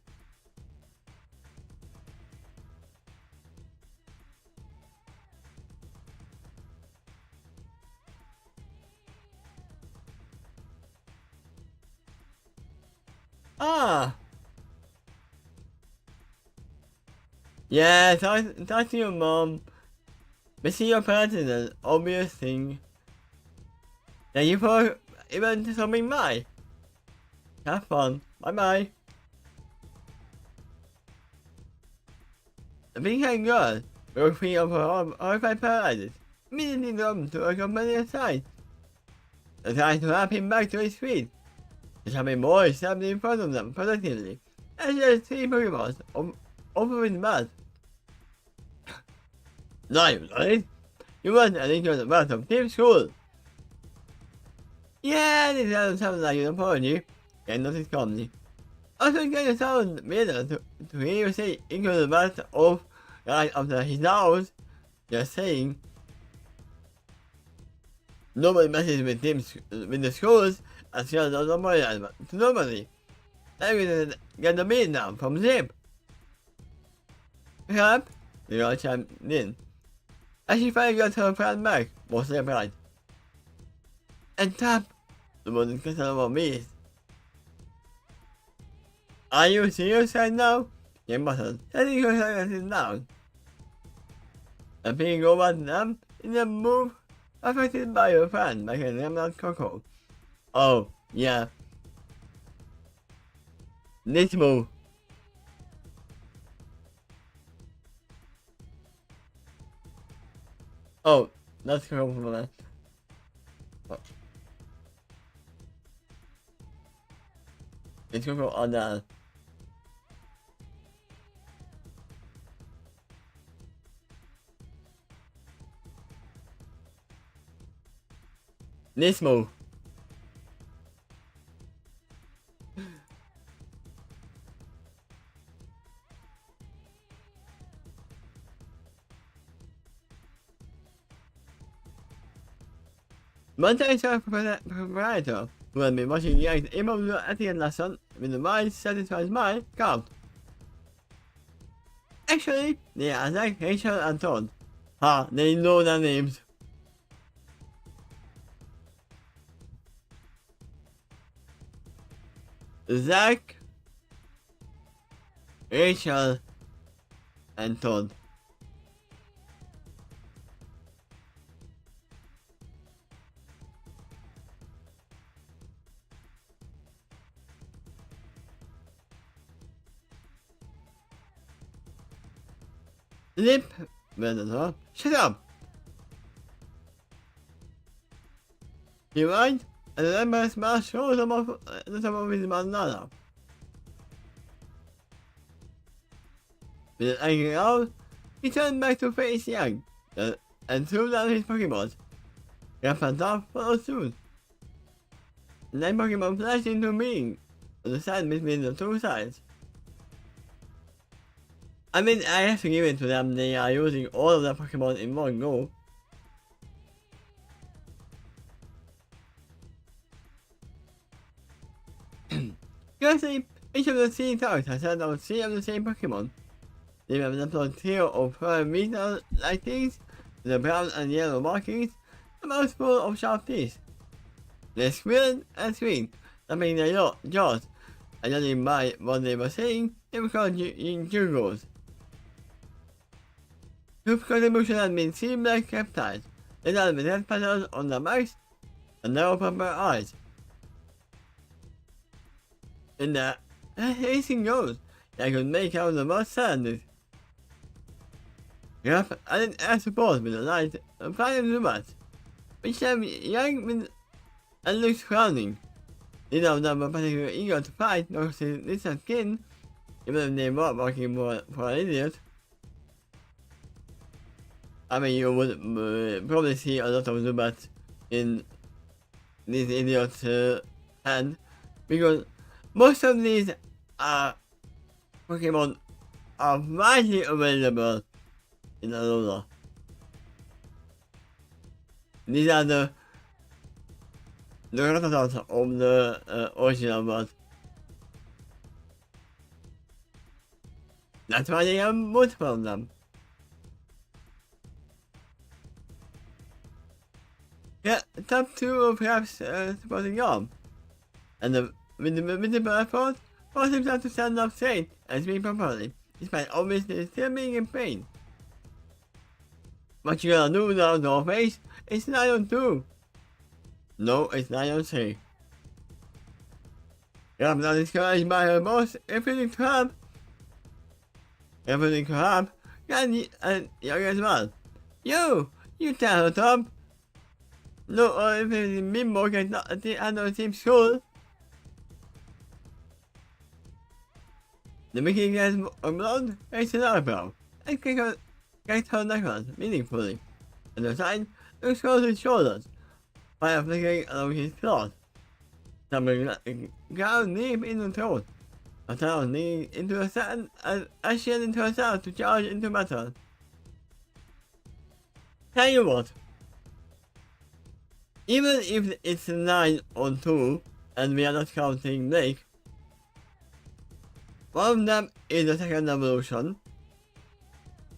Ah! Yeah, talk to your mom. Missing your parents is an obvious thing. Thank you for even stopping by. Have fun. Bye-bye. The big-haired girl broke free of her horrified paralysis, immediately jumped to accompany his side and tried to wrap him back to his feet. The shopping boy stepped in front of them protectively and just 3 Pokemon over with bat. Nice, right? You want an equal amount of team school. Yeah, this doesn't sound like an apology. Can't notice calmly. Also, it kind of sound weird to hear you say equal amount of right after his nose. Just saying. Nobody messes with teams with the schools and still doesn't worry to nobody. I'm gonna get the beat down from Zip. Perhaps the girl chimed in. As she finally got her plan back, mostly upright. And tap, the woman considered about me. Are you serious right now? She muttered, setting her sunglasses down. And peeking over at them in a move affected by her friend like a remnant cocoa. Oh, yeah. This move. Oh, that's cool for that. It's cool on that. This move. Multi-star proprietor who had been watching the act immovable at the end lesson with a wide, satisfied smile, coughed. Actually, they are Zach, Rachel, and Todd. Ha, they know their names. Zach, Rachel, and Todd. Lip, Venator, shut up! He whined, and the embarrassed man showed him off the top of his bandana. With an angry howl, he turned back to face Yang and threw down his Pokemon. Grab and Top followed suit. The 9 Pokemon flashed into being on the side between the two sides. I mean, I have to give it to them, they are using all of their Pokemon in one go. Currently, each of the 3 towers has sent out 3 of the same Pokemon. They have deployed 3 of her meter-like things, with the brown and yellow markings, a mouthful of sharp teeth. They squealed and screamed, slapping their jaws, and judging by what they were saying, they were called Jugos. Whose contribution had been 3 black reptiles, they had with head patterns on their backs, and narrow purple eyes. In their racing goals, they could make out the most sadness. Graf added air support with a light and fired Zubat, which left Young with and looked frowning. Neither of them were particularly eager to fight nor to distant skin, even if they were working for an idiot. I mean, you would probably see a lot of Zubat in this idiot's hand, because most of these Pokemon are widely available in Alola. These are the prototypes of the original ones. That's why they have multiple of them. Yeah, top 2 are perhaps supporting arm. And with the effort, forced himself to stand up straight and speak properly, despite obviously still being in pain. What you gonna do now, no face? It's 9 on 2. No, it's 9 on 3. I'm not discouraged by her boss, everything to have. And Young as well. You You tell her, Tom. No, if it's Mimbo gets not at the end of the same school. The Mickey gets a blood, it's an eyebrow. And gets her necklace meaningfully. And the sign looks close his shoulders. Fire flickering along his cloth. Something ground deep in the throat. A sound leaning into the sand as she headed into herself to charge into battle. Tell you what. Even if it's 9 on 2, and we are not counting Blake, one of them is the second evolution,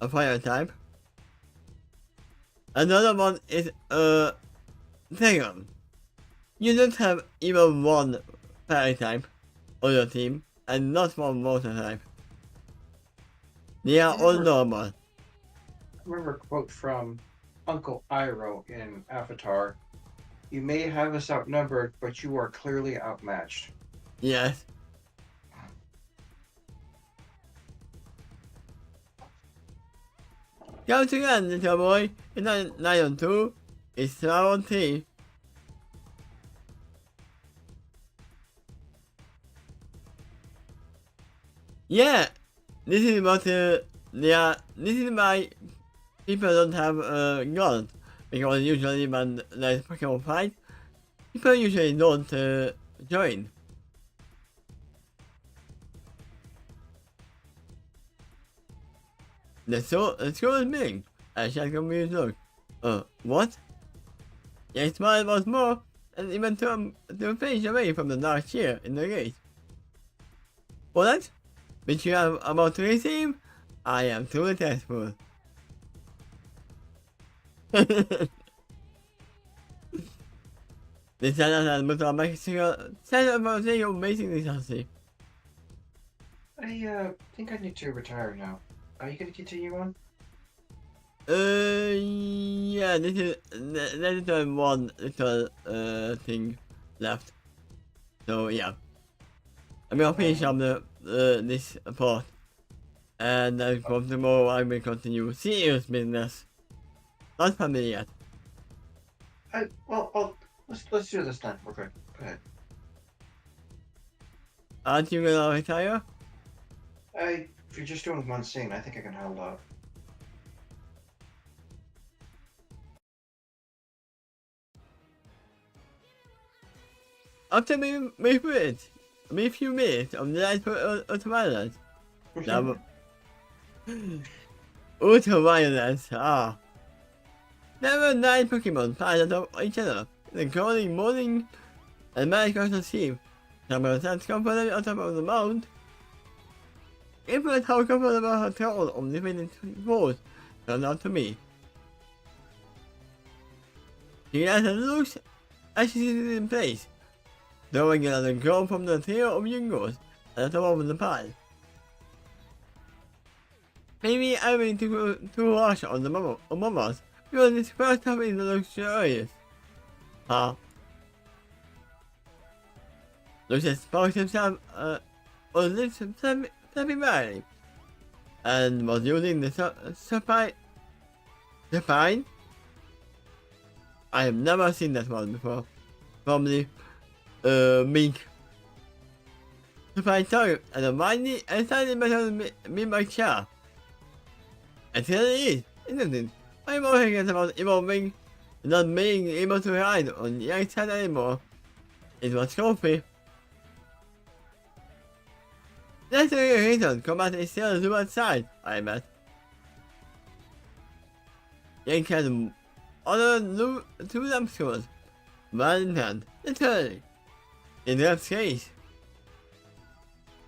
a fire type. Another one is a dragon. You don't have even one fire type on your team, and not one water type. They are all normal. I remember a quote from Uncle Iroh in Avatar. You may have us outnumbered, but you are clearly outmatched. Yes. Come again, little boy. It's not 9 on 2, it's 12 on 3. Yeah, this is what this is why people don't have guns, because usually when there's Pokemon fight, people usually don't join. The school is big. I shall confuse look. What? Yes, mine was more, and even to face away from the dark chair in the gate. What? Which you are about to receive? I am truly thankful. The Senate and Mutual Mexico set up a thing of basically healthy. I think I need to retire now. Are you gonna continue on? Yeah, there is one little thing left. So yeah, I'm gonna finish up this part, and then from tomorrow I will continue serious business. Not family yet. Let's do this then. Okay, go ahead. Aren't you gonna retire? If you're just doing one scene, I think I can hold up. After me few minutes of the light for ultraviolence. Now, ultraviolence, There were 9 Pokemon piled on each other, the crawling morning and magical to sleep. Some of them comfortably on top of the mound. Influence how comfortable her throne of living force turned out to me. She has a looks as she sits in place, throwing another girl from the trio of youngers at the top of the pile. Maybe I will too harsh on the mamas, because this first time is luxurious. Lucius spoke himself on lips semi-merrily, and was using the supine. I have never seen that one before. Probably mink. Supine tongue and a mighty and slightly better than me by Cha. And here it is, isn't it? I'm all thinking about evolving, not being able to hide on the outside anymore. It was coffee. That's the reason combat is still to one side, I bet. Yank had other 2 lampshades, one in hand, literally. In Rep's case.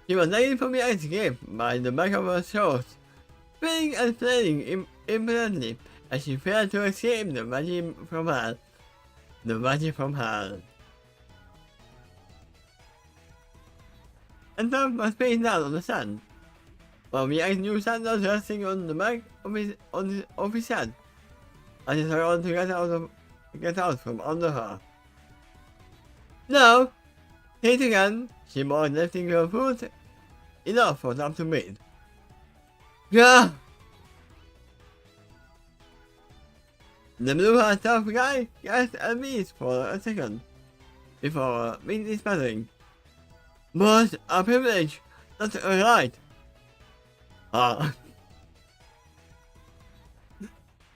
She was looking for me ice game by the back of her shorts, spinning and flailing impotently as she failed to escape the magic from hell. The magic from hell. And Tom was face down on the sand, while the ice new sandals resting on the back of his head, as he struggled to get out from under her. Now, hit again, she was lifting her foot enough for Tom to breathe. Gah! The blue hat tough guy gets a beast for a second before meeting is battling. But a privilege, not a right. Ah.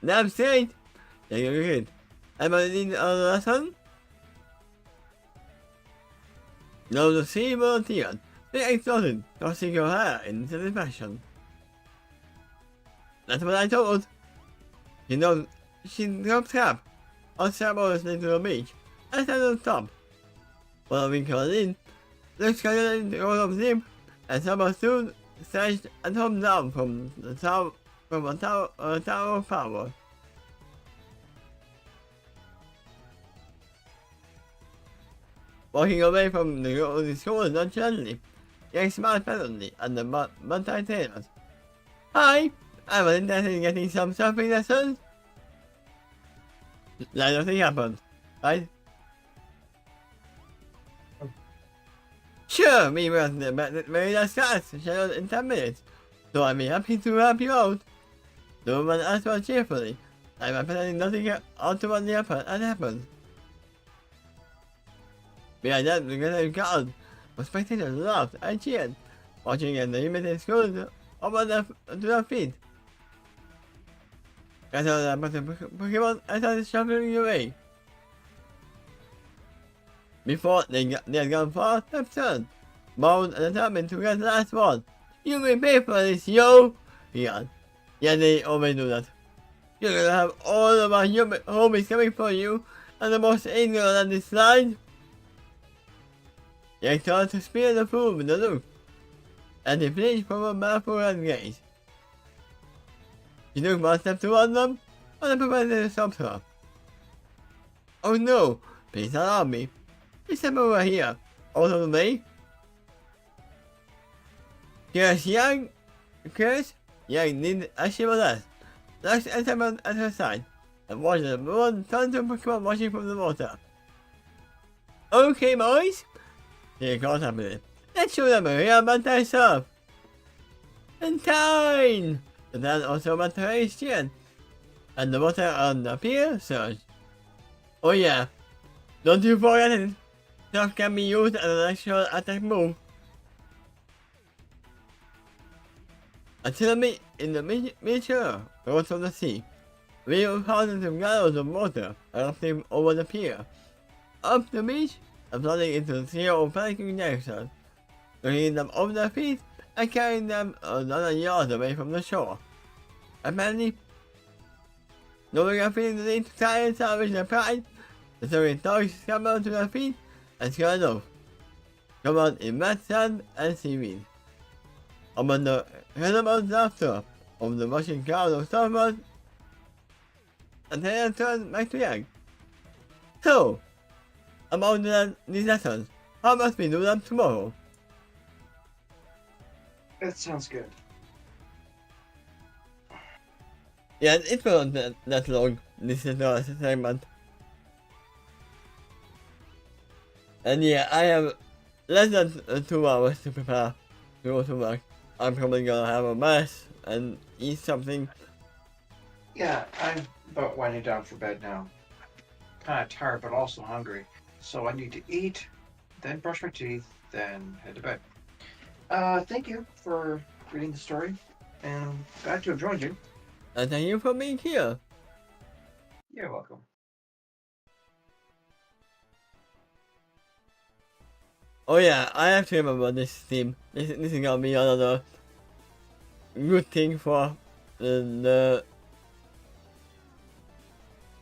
Damn straight. Take a kid. Anybody need a lesson? No, the sea volunteered. They exhausted, tossing your hair in satisfaction. That's what I told. You know, she dropped crap on several to the beach and stand on top. Following her in, the skeleton rolled up zip and someone soon stretched and home down from the tower tower of power. Walking away from the school nonchalantly, Yang smiled pleasantly at the multi-tailors. Hi, I was interested in getting some surfing lessons. Like nothing happened, right? Sure, we will very last class scheduled in 10 minutes, so I'll be happy to help you out. The woman asked her cheerfully, I'm pretending nothing untoward had happened. Behind that, the great crowd of spectators laughed and cheered, watching as the limited school over to their feet. I saw the Pokemon and started shuffling away. Before they had gone far, they turned, bound and determined to get the last one. You will pay for this, yo! He yelled. Yeah, they always do that. You're gonna have all of our homies coming for you, and the most ignorant on this slide. They tried to spear the fool with a look, and he flinched from a baffled gaze. She took one step toward them, and the professor stopped her. Oh no, please allow me. Please step over here, out of the way. Curious Yang did as she was asked, Lux and Simon at her side, and watched the woman turn to Pokemon watching from the water. Okay, boys, she called happily. Let's show them a real Bantai surf. And time! The dad also went to raise chin, and the water on the pier surged. Oh yeah, don't you forget it. Surf can be used as an actual attack move. Until in the miniature rose from the sea, real thousands of gallons of water erupting over the pier, up the beach, and flooding into the sea of panicking gangsters, bringing them over their feet and carrying them another yard away from the shore. Apparently, no longer feeling the need to try and salvage their pride, the three dogs scrambled to their feet and scurried off, covered in wet sand and seaweed. Among the incredible laughter of the rushing crowd of surfers, and then turned back to Yang. So, about these lessons, how must we do them tomorrow? That sounds good. Yeah, it wasn't that long. This is the segment. And yeah, I have less than 2 hours to prepare to go to work. I'm probably gonna have a mess and eat something. Yeah, I'm about winding down for bed now. Kind of tired, but also hungry. So I need to eat, then brush my teeth, then head to bed. Thank you for reading the story, and glad to have joined you. And thank you for being here. You're welcome. Oh yeah, I have to remember this theme. This is gonna be another good thing for the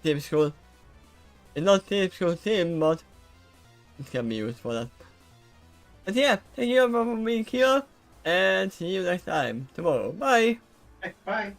team school. It's not team school theme, but it can be used for that. And yeah, thank you for being here, and see you next time tomorrow. Bye! Bye.